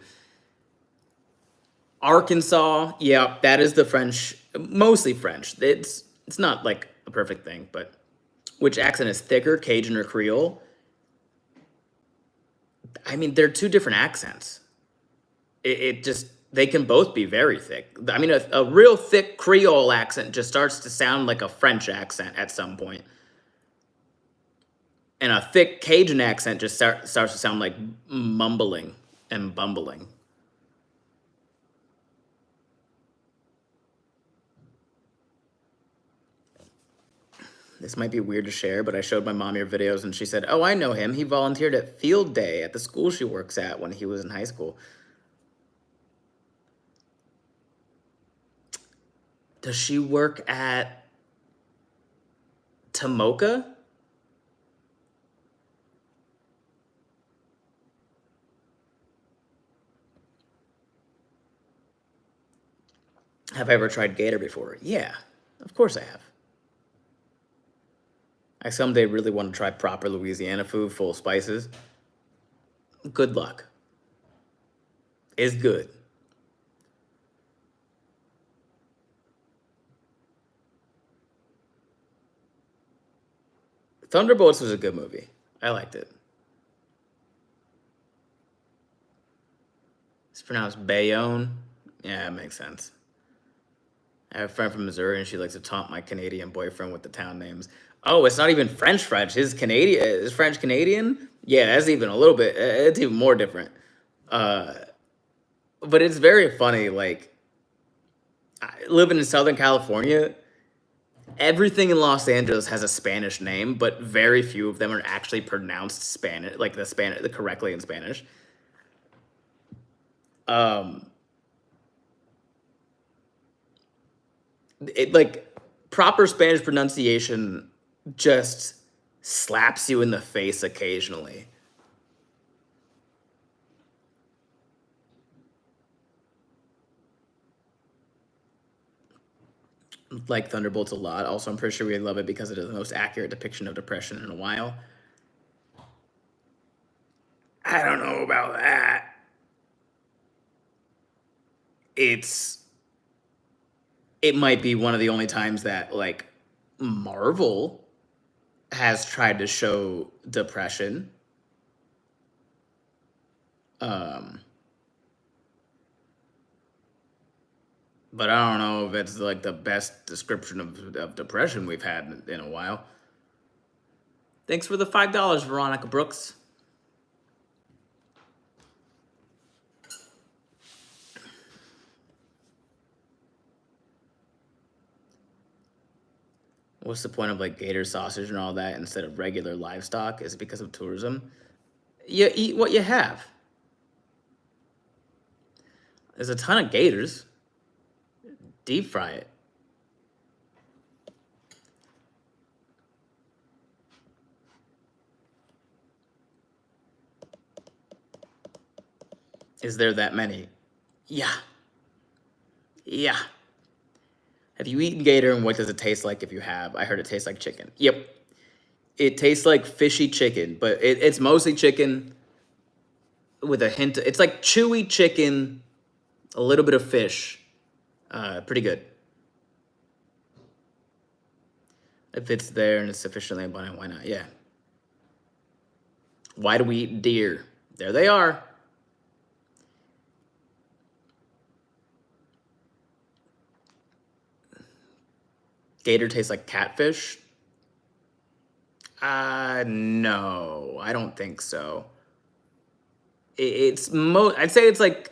Arkansas, yeah, that is the French, mostly French. It's not like a perfect thing, but which accent is thicker, Cajun or Creole? I mean, they're two different accents. It just, they can both be very thick. I mean, a real thick Creole accent just starts to sound like a French accent at some point. And a thick Cajun accent just starts to sound like mumbling and bumbling. This might be weird to share, but I showed my mom your videos and she said, "Oh, I know him. He volunteered at field day at the school she works at when he was in high school." Does she work at Tomoka? Have I ever tried Gator before? Yeah, of course I have. I someday really want to try proper Louisiana food, full of spices. Good luck. It's good. Thunderbolts was a good movie. I liked it. It's pronounced Bayonne. Yeah, it makes sense. I have a friend from Missouri, and she likes to taunt my Canadian boyfriend with the town names. Oh, it's not even French French. His Canadian is French Canadian. Yeah, that's even a little bit. It's even more different. Uh, but it's very funny. Like living in Southern California, everything in Los Angeles has a Spanish name, but very few of them are actually pronounced Spanish, like the correctly in Spanish. Um, it like proper Spanish pronunciation just slaps you in the face occasionally. Like Thunderbolts a lot. Also, I'm pretty sure we love it because it is the most accurate depiction of depression in a while. I don't know about that. It's it might be one of the only times that like Marvel has tried to show depression. Um, but I don't know if it's like the best description of depression we've had in a while. Thanks for the $5, Veronica Brooks. What's the point of like gator sausage and all that instead of regular livestock? Is it because of tourism? You eat what you have. There's a ton of gators. Deep fry it. Is there that many? Yeah. Yeah. Have you eaten gator and what does it taste like if you have? I heard it tastes like chicken. Yep. It tastes like fishy chicken, but it's mostly chicken with a hint. It's like chewy chicken, a little bit of fish. Pretty good. If it's there and it's sufficiently abundant, why not? Yeah. Why do we eat deer? There they are. Gator tastes like catfish? No, I don't think so. I'd say it's like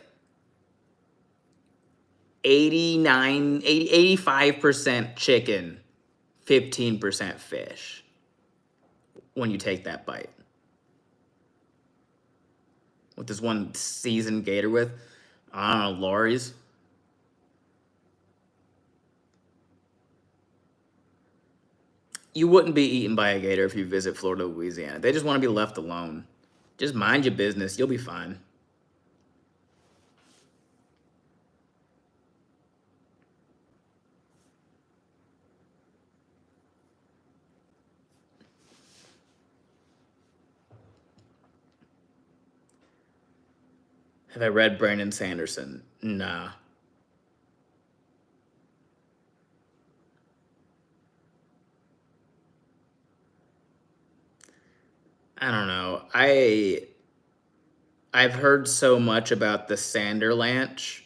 85% chicken, 15% fish when you take that bite. What does one seasoned gator with? I don't know, Lori's. You wouldn't be eaten by a gator if you visit Florida, Louisiana. They just want to be left alone. Just mind your business. You'll be fine. Have I read Brandon Sanderson? Nah. I don't know. I've heard so much about the Sanderlanche,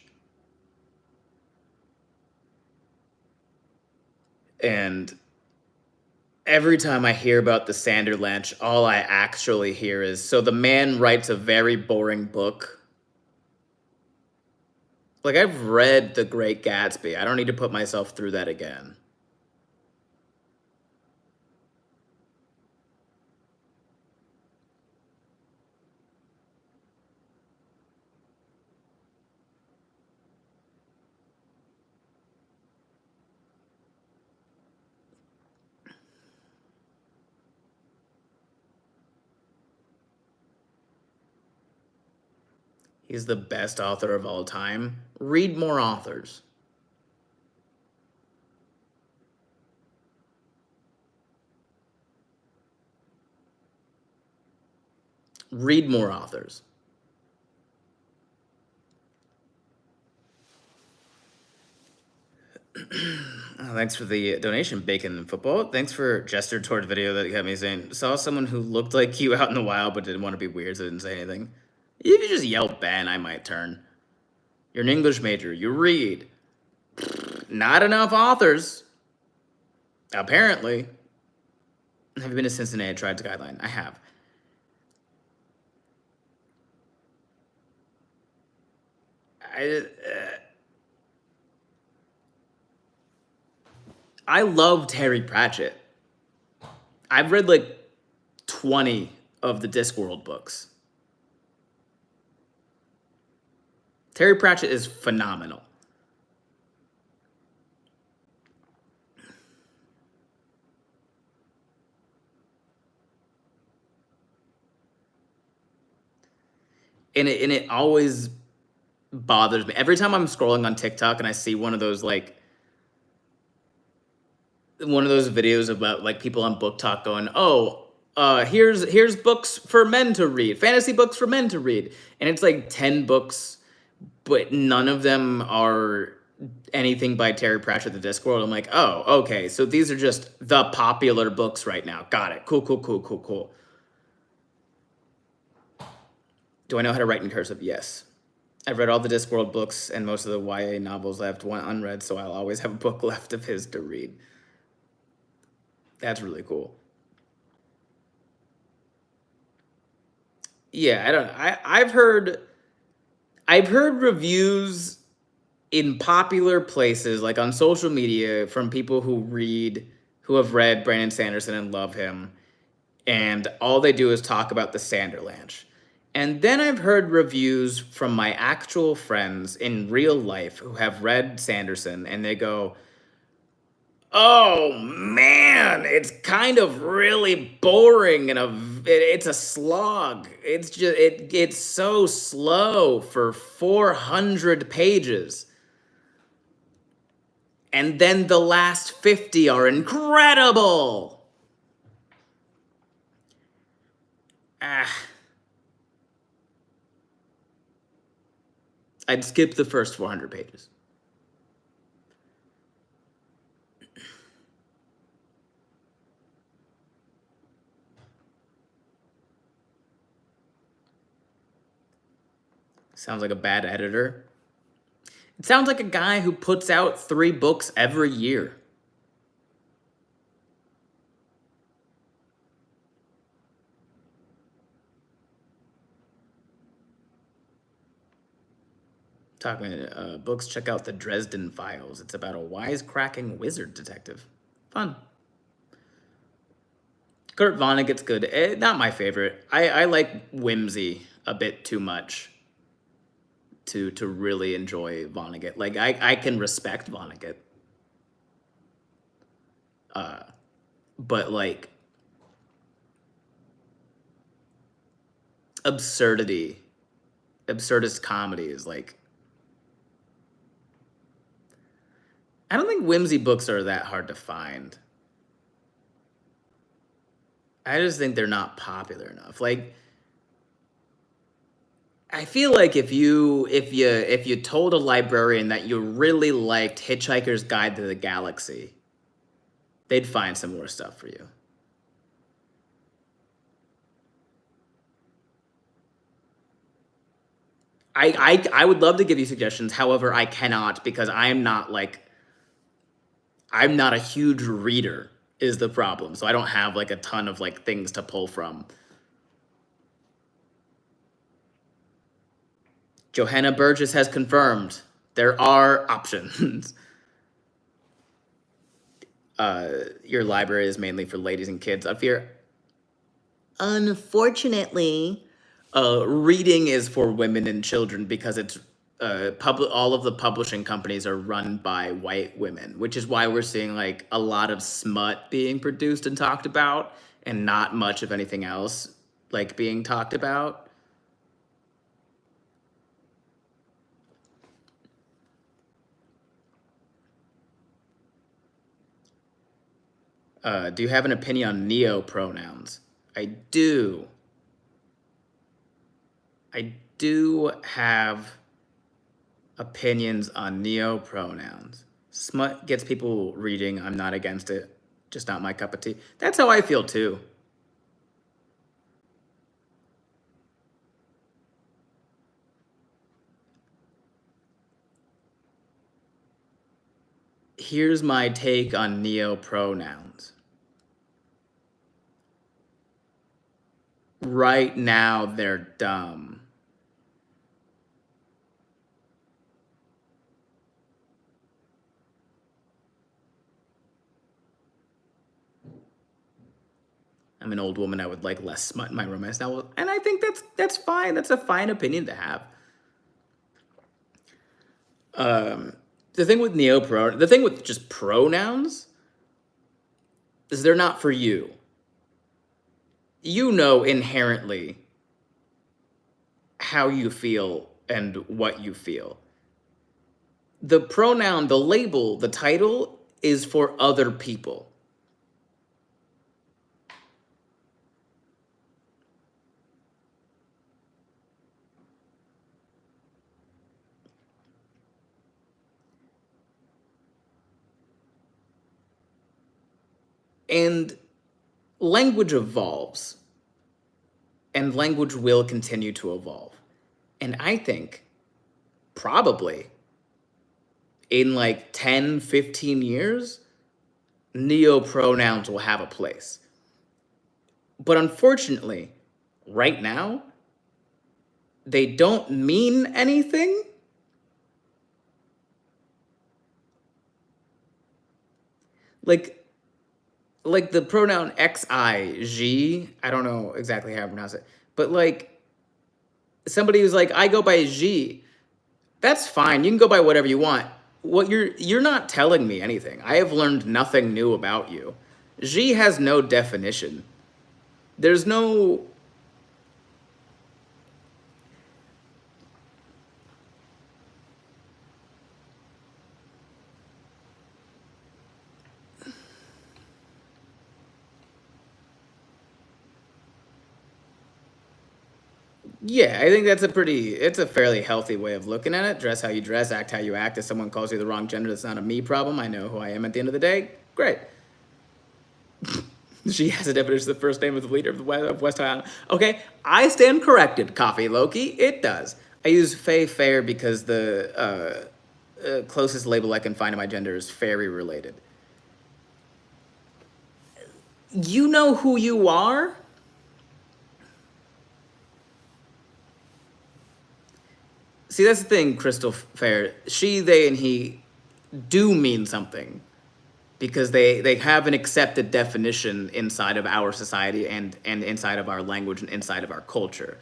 and Every time I hear about the Sanderlanche, all I actually hear is, so the man writes a very boring book. Like, I've read The Great Gatsby. I don't need to put myself through that again. He's the best author of all time. Read more authors. Read more authors. Oh, thanks for the donation, Bacon and Football. Thanks for gesture toward video that got me saying, saw someone who looked like you out in the wild but didn't want to be weird, so didn't say anything. If you just yell Ben, I might turn. You're an English major. You read. Not enough authors. Apparently. Have you been to Cincinnati? Tried Skyline? I have. I love Terry Pratchett. I've read like 20 of the Discworld books. Terry Pratchett is phenomenal. And it always bothers me. Every time I'm scrolling on TikTok and I see one of those videos about like people on Book Talk going, oh, here's books for men to read, fantasy books for men to read. And it's like 10 books, but none of them are anything by Terry Pratchett, the Discworld. I'm like, oh, okay. So these are just the popular books right now. Got it. Cool. Do I know how to write in cursive? Yes. I've read all the Discworld books and most of the YA novels. I have one unread, so I'll always have a book left of his to read. That's really cool. Yeah, I've heard reviews in popular places, like on social media, from people who have read Brandon Sanderson and love him, and all they do is talk about the Sanderlanche. And then I've heard reviews from my actual friends in real life who have read Sanderson, and they go, oh man, it's kind of really boring and it's a slog. It's so slow for 400 pages. And then the last 50 are incredible. I'd skip the first 400 pages. Sounds like a bad editor. It sounds like a guy who puts out 3 books every year. Talking books, check out the Dresden Files. It's about a wisecracking wizard detective. Fun. Kurt Vonnegut's good. Not my favorite. I like whimsy a bit too much to really enjoy Vonnegut. Like, I can respect Vonnegut. But like absurdist comedy is like, I don't think whimsy books are that hard to find. I just think they're not popular enough. Like, I feel like if you told a librarian that you really liked Hitchhiker's Guide to the Galaxy, they'd find some more stuff for you. I would love to give you suggestions. However, I cannot, because I'm not a huge reader. is the problem. So I don't have like a ton of like things to pull from. Johanna Burgess has confirmed there are options. Your library is mainly for ladies and kids. I fear, unfortunately, reading is for women and children because it's all of the publishing companies are run by white women, which is why we're seeing like a lot of smut being produced and talked about, and not much of anything else like being talked about. Do you have an opinion on neo pronouns? I do. I do have opinions on neo pronouns. Smut gets people reading. I'm not against it. Just not my cup of tea. That's how I feel too. Here's my take on neo pronouns. Right now, they're dumb. I'm an old woman. I would like less smut in my romance novel, and I think that's fine. That's a fine opinion to have. The thing with the thing with just pronouns is they're not for you. You know inherently how you feel and what you feel. The pronoun, the label, the title is for other people. And language evolves, and language will continue to evolve. And I think probably in like 10, 15 years, neo pronouns will have a place. But unfortunately, right now, they don't mean anything. Like the pronoun xij, I don't know exactly how to pronounce it, but like somebody who's like, I go by G, that's fine. You can go by whatever you want. What you're not telling me anything. I have learned nothing new about you. G has no definition. There's no. Yeah, I think it's a fairly healthy way of looking at it. Dress how you dress, act how you act. If someone calls you the wrong gender, that's not a me problem. I know who I am at the end of the day. Great. She has a definition of the first name of the leader of West Island. Okay, I stand corrected, Coffee Loki. It does. I use Fae Fair because the closest label I can find to my gender is fairy related. You know who you are? See, that's the thing, Crystal Fair. She, they, and he do mean something because they have an accepted definition inside of our society and inside of our language and inside of our culture.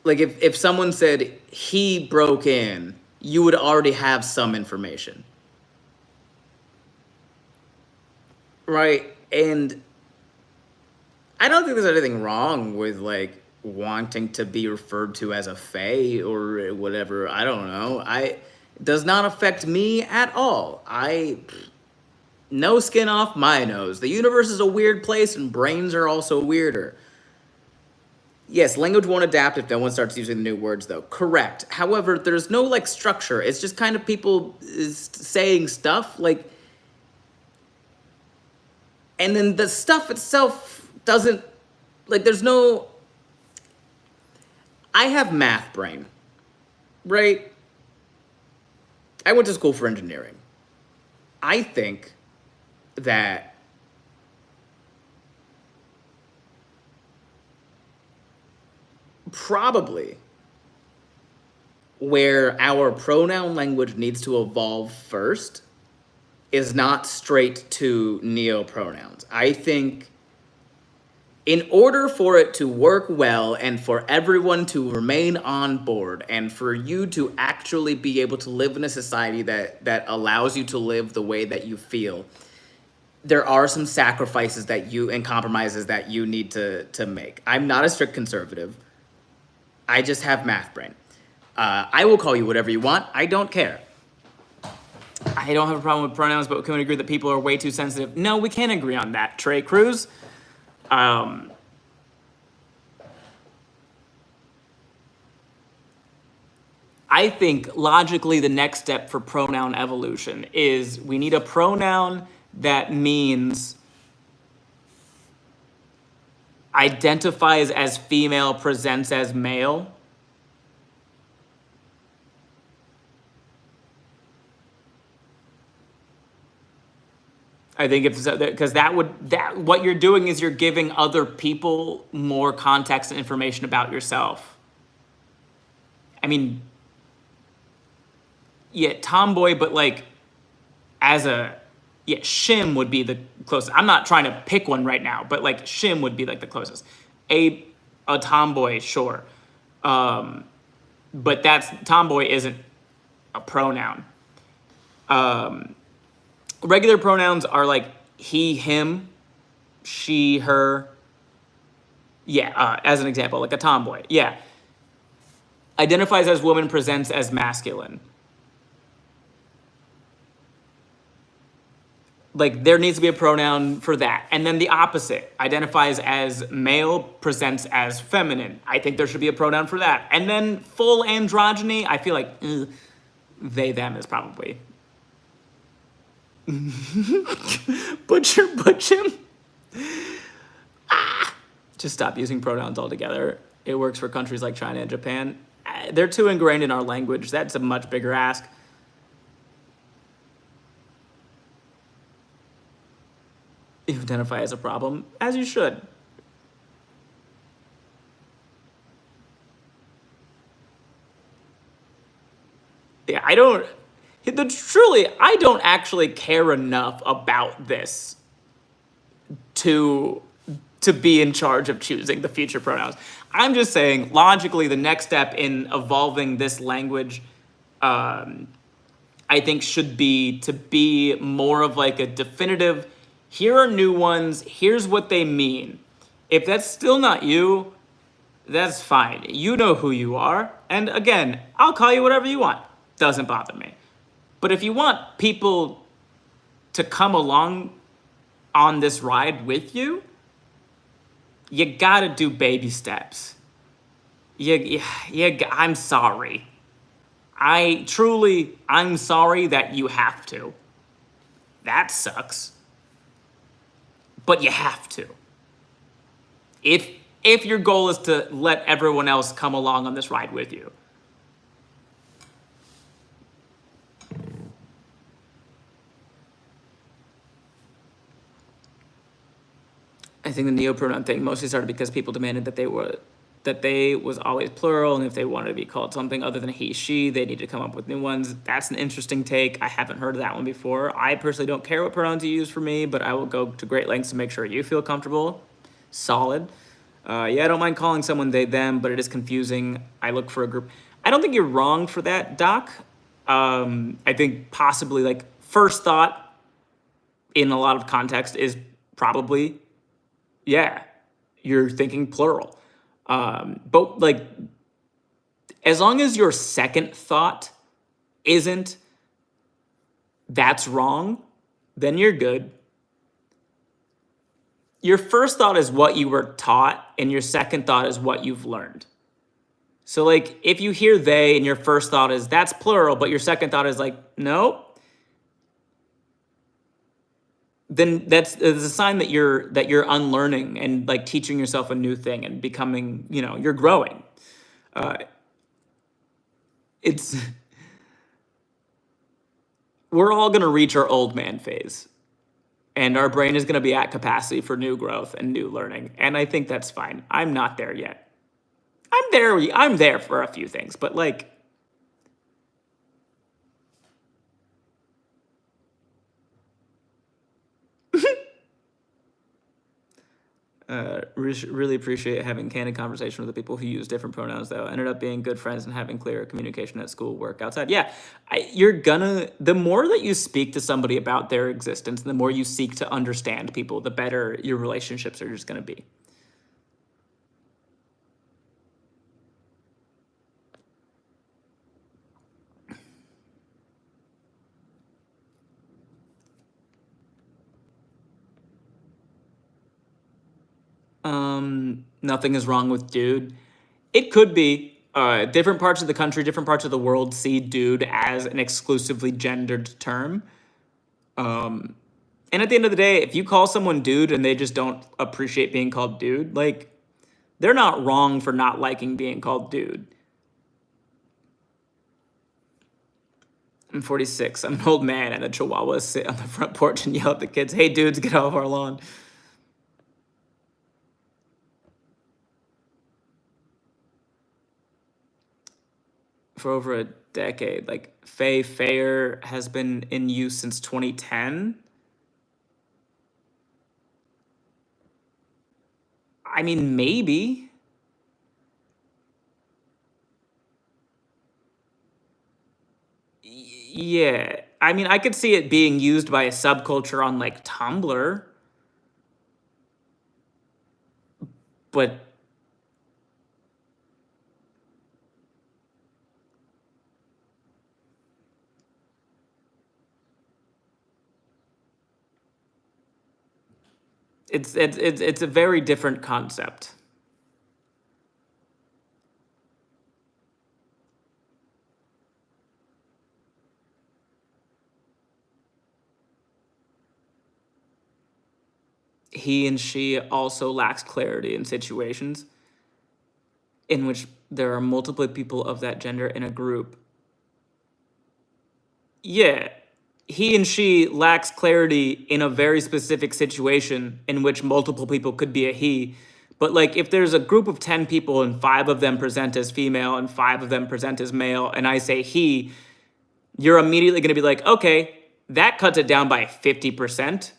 Like if someone said he broke in, you would already have some information. Right? And I don't think there's anything wrong with like wanting to be referred to as a fae or whatever. I don't know. It does not affect me at all. No skin off my nose. The universe is a weird place and brains are also weirder. Yes, language won't adapt if no one starts using the new words though. Correct. However, there's no like structure. It's just kind of people saying stuff like, and then the stuff itself doesn't, like there's no, I have math brain, right? I went to school for engineering. I think that probably where our pronoun language needs to evolve first is not straight to neopronouns. I think in order for it to work well and for everyone to remain on board and for you to actually be able to live in a society that allows you to live the way that you feel, there are some sacrifices that you and compromises that you need to make. I'm not a strict conservative. I just have math brain. I will call you whatever you want. I don't care. I don't have a problem with pronouns, but can we agree that people are way too sensitive? No, we can't agree on that, Trey Cruz. I think logically the next step for pronoun evolution is we need a pronoun that means identifies as female, presents as male. I think if because what you're doing is you're giving other people more context and information about yourself. I mean, yeah, tomboy, but like as a shim would be the closest. I'm not trying to pick one right now, but like shim would be like the closest. A tomboy, sure, but that's tomboy isn't a pronoun. Regular pronouns are like he, him, she, her. Yeah, as an example, like a tomboy. Yeah. Identifies as woman, presents as masculine. Like there needs to be a pronoun for that. And then the opposite, identifies as male, presents as feminine. I think there should be a pronoun for that. And then full androgyny, I feel like they, them is probably. Butcher, him. Just stop using pronouns altogether. It works for countries like China and Japan. They're too ingrained in our language. That's a much bigger ask. You identify as a problem, as you should. Yeah, I don't actually care enough about this to be in charge of choosing the future pronouns. I'm just saying, logically, the next step in evolving this language, I think, should be to be more of like a definitive, here are new ones, here's what they mean. If that's still not you, that's fine. You know who you are. And again, I'll call you whatever you want. Doesn't bother me. But if you want people to come along on this ride with you, you gotta do baby steps. I'm sorry. I'm sorry that you have to. That sucks. But you have to. If your goal is to let everyone else come along on this ride with you. I think the neopronoun thing mostly started because people demanded that they was always plural, and if they wanted to be called something other than he, she, they need to come up with new ones. That's an interesting take. I haven't heard of that one before. I personally don't care what pronouns you use for me, but I will go to great lengths to make sure you feel comfortable. Solid. I don't mind calling someone they, them, but it is confusing. I look for a group. I don't think you're wrong for that, Doc. I think possibly like first thought in a lot of context is probably, yeah, you're thinking plural. But like, as long as your second thought isn't that's wrong, then you're good. Your first thought is what you were taught, and your second thought is what you've learned. So like, if you hear they and your first thought is that's plural, but your second thought is like, nope, then it's a sign that you're unlearning and like teaching yourself a new thing and becoming, you're growing. we're all going to reach our old man phase, and our brain is going to be at capacity for new growth and new learning. And I think that's fine. I'm not there yet. I'm there for a few things, but like, really appreciate having candid conversation with the people who use different pronouns, though. Ended up being good friends and having clear communication at school, work, outside. Yeah, the more that you speak to somebody about their existence, the more you seek to understand people, the better your relationships are just going to be. Nothing is wrong with dude. It could be. Different parts of the country, different parts of the world see dude as an exclusively gendered term. And at the end of the day, if you call someone dude and they just don't appreciate being called dude, like, they're not wrong for not liking being called dude. I'm 46. I'm an old man, and the chihuahuas sit on the front porch and yell at the kids, "Hey, dudes, get off our lawn." For over a decade. Like, Fair has been in use since 2010. I mean, maybe. Yeah. I mean, I could see it being used by a subculture on like Tumblr, but it's a very different concept. He and she also lacks clarity in situations in which there are multiple people of that gender in a group. Yeah, he and she lacks clarity in a very specific situation in which multiple people could be a he. But like, if there's a group of 10 people and 5 of them present as female and 5 of them present as male, and I say he, you're immediately going to be like, okay, that cuts it down by 50%,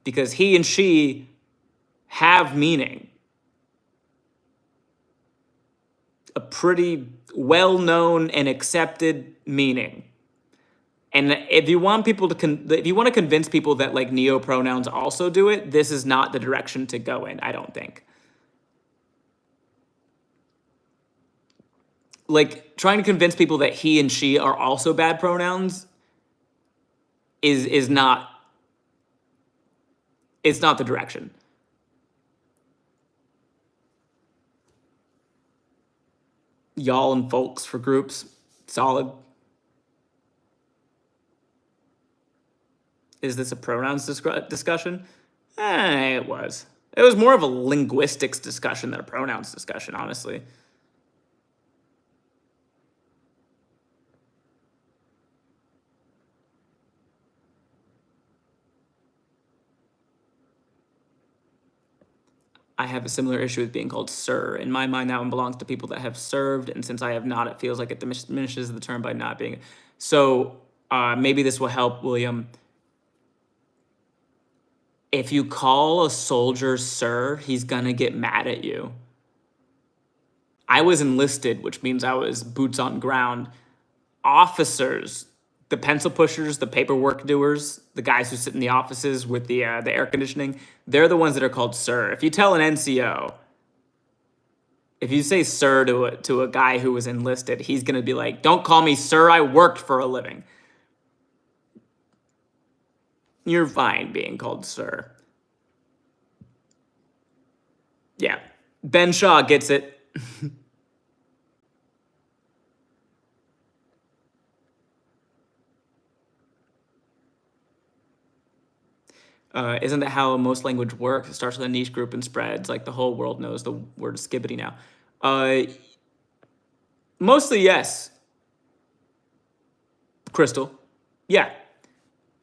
because he and she have meaning. A pretty well-known and accepted meaning. And if you want people to if you want to convince people that like neopronouns also do it, this is not the direction to go in, I don't think. Like, trying to convince people that he and she are also bad pronouns is not, it's not the direction. Y'all and folks for groups, solid. Is this a pronouns discussion? It was. It was more of a linguistics discussion than a pronouns discussion, honestly. I have a similar issue with being called sir. In my mind, that one belongs to people that have served, and since I have not, it feels like it diminishes the term by not being. So maybe this will help, William. If you call a soldier sir, he's gonna get mad at you. I was enlisted, which means I was boots on ground. Officers, the pencil pushers, the paperwork doers, the guys who sit in the offices with the air conditioning, they're the ones that are called sir. If you tell an NCO, if you say sir to a guy who was enlisted, he's gonna be like, "Don't call me sir, I worked for a living." You're fine being called sir. Yeah. Ben Shaw gets it. Isn't that how most language works? It starts with a niche group and spreads. Like, the whole world knows the word skibbity now. Mostly yes. Crystal. Yeah.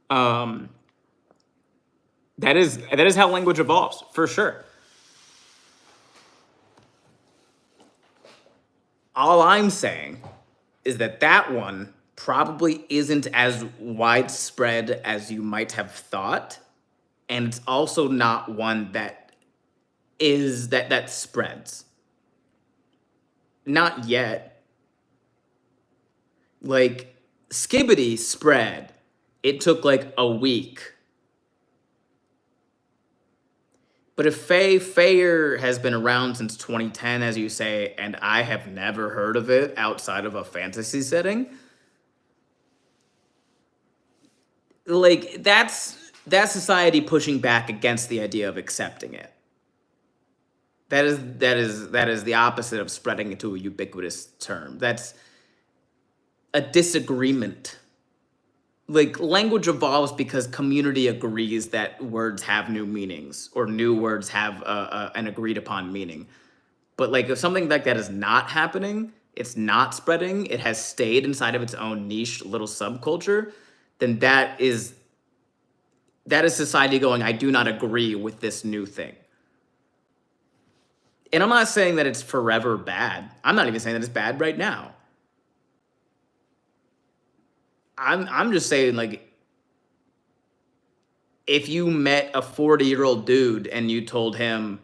Um, that is how language evolves, for sure. All I'm saying is that that one probably isn't as widespread as you might have thought, and it's also not one that spreads. Not yet. Like Skibbity spread. It took like a week. But if Fayer has been around since 2010, as you say, and I have never heard of it outside of a fantasy setting, like that's society pushing back against the idea of accepting it. That is the opposite of spreading into a ubiquitous term. That's a disagreement. Like language evolves because community agrees that words have new meanings or new words have an agreed upon meaning. But like if something like that is not happening, it's not spreading, it has stayed inside of its own niche little subculture, then that is society going, I do not agree with this new thing. And I'm not saying that it's forever bad. I'm not even saying that it's bad right now. I'm just saying, like, if you met a 40-year-old dude and you told him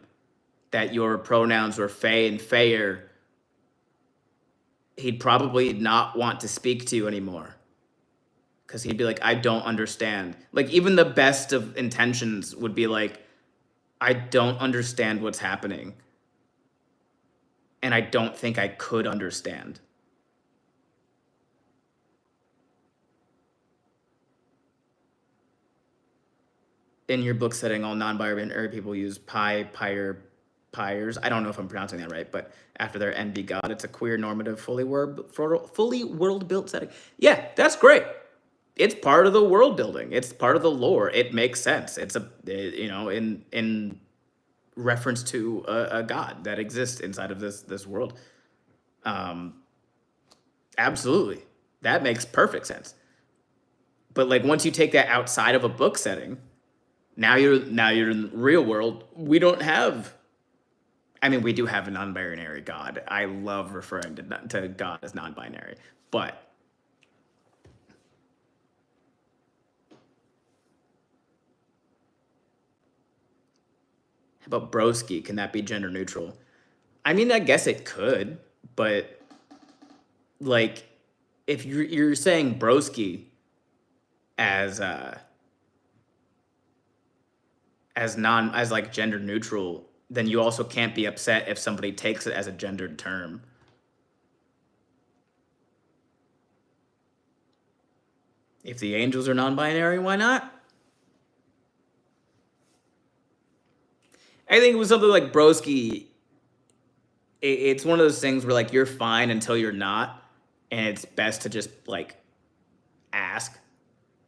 that your pronouns were Fay and Fayer, he'd probably not want to speak to you anymore. Because he'd be like, I don't understand. Like, even the best of intentions would be like, I don't understand what's happening. And I don't think I could understand. In your book setting, all non-binary people use pyres. I don't know if I'm pronouncing that right, but after their NB God, it's a queer, normative, fully world-built setting. Yeah, that's great. It's part of the world building. It's part of the lore. It makes sense. It's in reference to a god that exists inside of this world. Absolutely, that makes perfect sense. But like once you take that outside of a book setting, now you're in the real world. We don't have. I mean, we do have a non-binary God. I love referring to God as non-binary, but how about broski? Can that be gender neutral? I mean, I guess it could, but like, if you're saying broski as as like gender neutral, then you also can't be upset if somebody takes it as a gendered term. If the angels are non-binary, why not? I think it was something like broski. It's one of those things where like you're fine until you're not, and it's best to just like ask,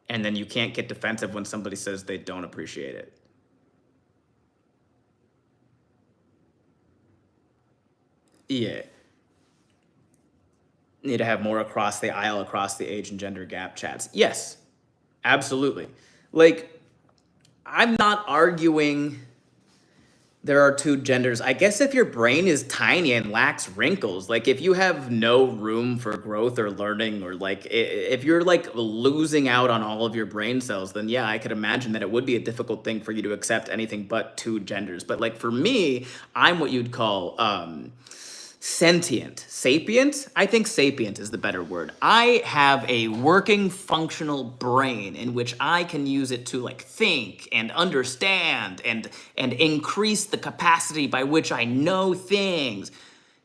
and then you can't get defensive when somebody says they don't appreciate it. Yeah. Need to have more across the aisle, across the age and gender gap chats. Yes, absolutely. Like, I'm not arguing there are two genders. I guess if your brain is tiny and lacks wrinkles, like if you have no room for growth or learning, or like if you're like losing out on all of your brain cells, then yeah, I could imagine that it would be a difficult thing for you to accept anything but two genders. But like for me, I'm what you'd call sentient. Sapient? I think sapient is the better word. I have a working, functional brain in which I can use it to like think and understand and increase the capacity by which I know things.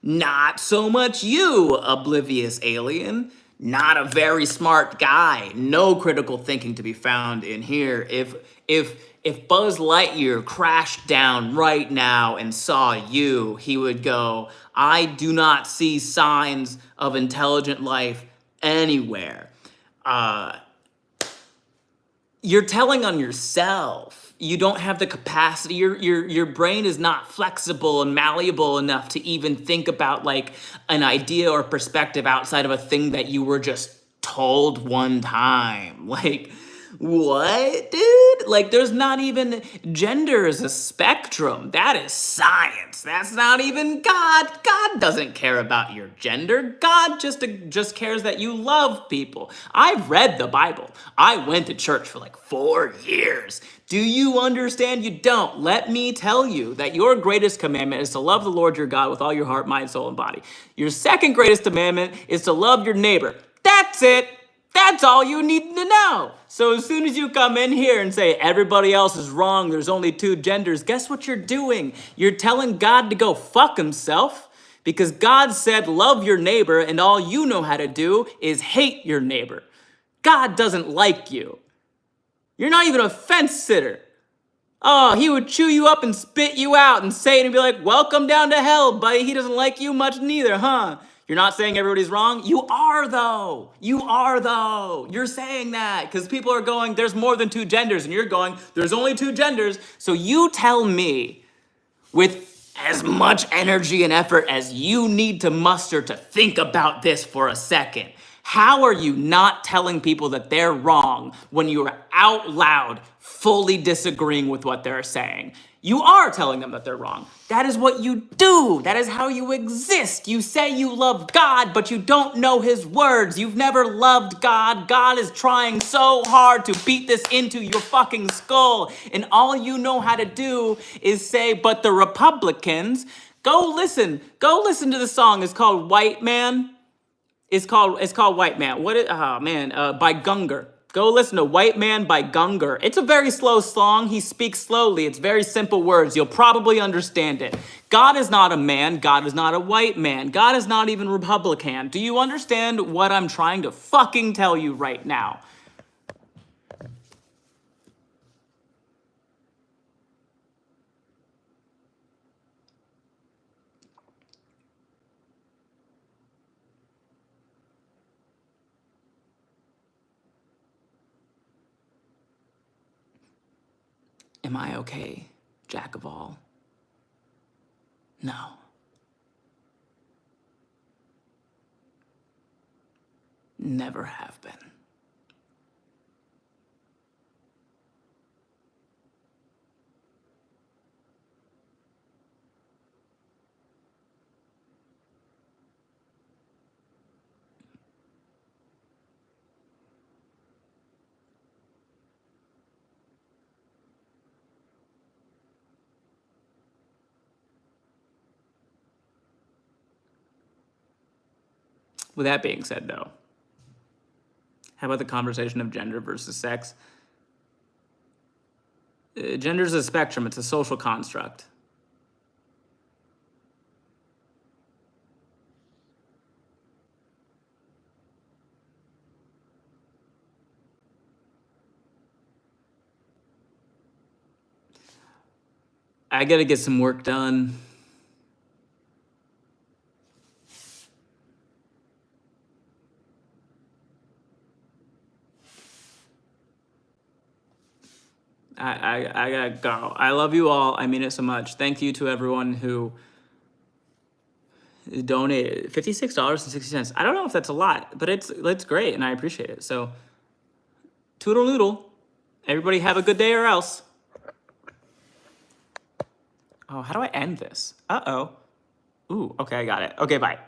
Not so much you, oblivious alien. Not a very smart guy. No critical thinking to be found in here. If Buzz Lightyear crashed down right now and saw you, he would go, I do not see signs of intelligent life anywhere. You're telling on yourself. You don't have the capacity. Your brain is not flexible and malleable enough to even think about like an idea or perspective outside of a thing that you were just cold one time. Like, what, dude? Like, there's not even, gender is a spectrum. That is science. That's not even God. God doesn't care about your gender. God just cares that you love people. I've read the Bible. I went to church for like 4 years. Do you understand? You don't. Let me tell you that your greatest commandment is to love the Lord your God with all your heart, mind, soul, and body. Your second greatest commandment is to love your neighbor. That's it. That's all you need to know. So as soon as you come in here and say everybody else is wrong, there's only 2 genders, guess what you're doing? You're telling God to go fuck himself, because God said love your neighbor, and all you know how to do is hate your neighbor. God doesn't like you. You're not even a fence sitter. Oh, he would chew you up and spit you out and say it and be like, welcome down to hell, buddy. He doesn't like you much neither, huh? You're not saying everybody's wrong? You are, though. You are, though. You're saying that because people are going, there's more than 2 genders, and you're going, there's only 2 genders. So you tell me, with as much energy and effort as you need to muster to think about this for a second, how are you not telling people that they're wrong when you are out loud fully disagreeing with what they're saying? You are telling them that they're wrong. That is what you do. That is how you exist. You say you love God, but you don't know his words. You've never loved God. God is trying so hard to beat this into your fucking skull. And all you know how to do is say, but the Republicans, go listen to the song. It's called White Man. It's called White Man. By Gunger. Go listen to White Man by Gunger. It's a very slow song. He speaks slowly. It's very simple words. You'll probably understand it. God is not a man. God is not a white man. God is not even Republican. Do you understand what I'm trying to fucking tell you right now? Am I okay, Jack of all? No. Never have been. With that being said, though, how about the conversation of gender versus sex? Gender is a spectrum. It's a social construct. I gotta get some work done. I gotta go. I love you all. I mean it so much. Thank you to everyone who donated $56.60. I don't know if that's a lot, but it's great and I appreciate it. So toodle noodle. Everybody have a good day or else. Oh, how do I end this? Uh-oh. Ooh, okay, I got it. Okay, bye.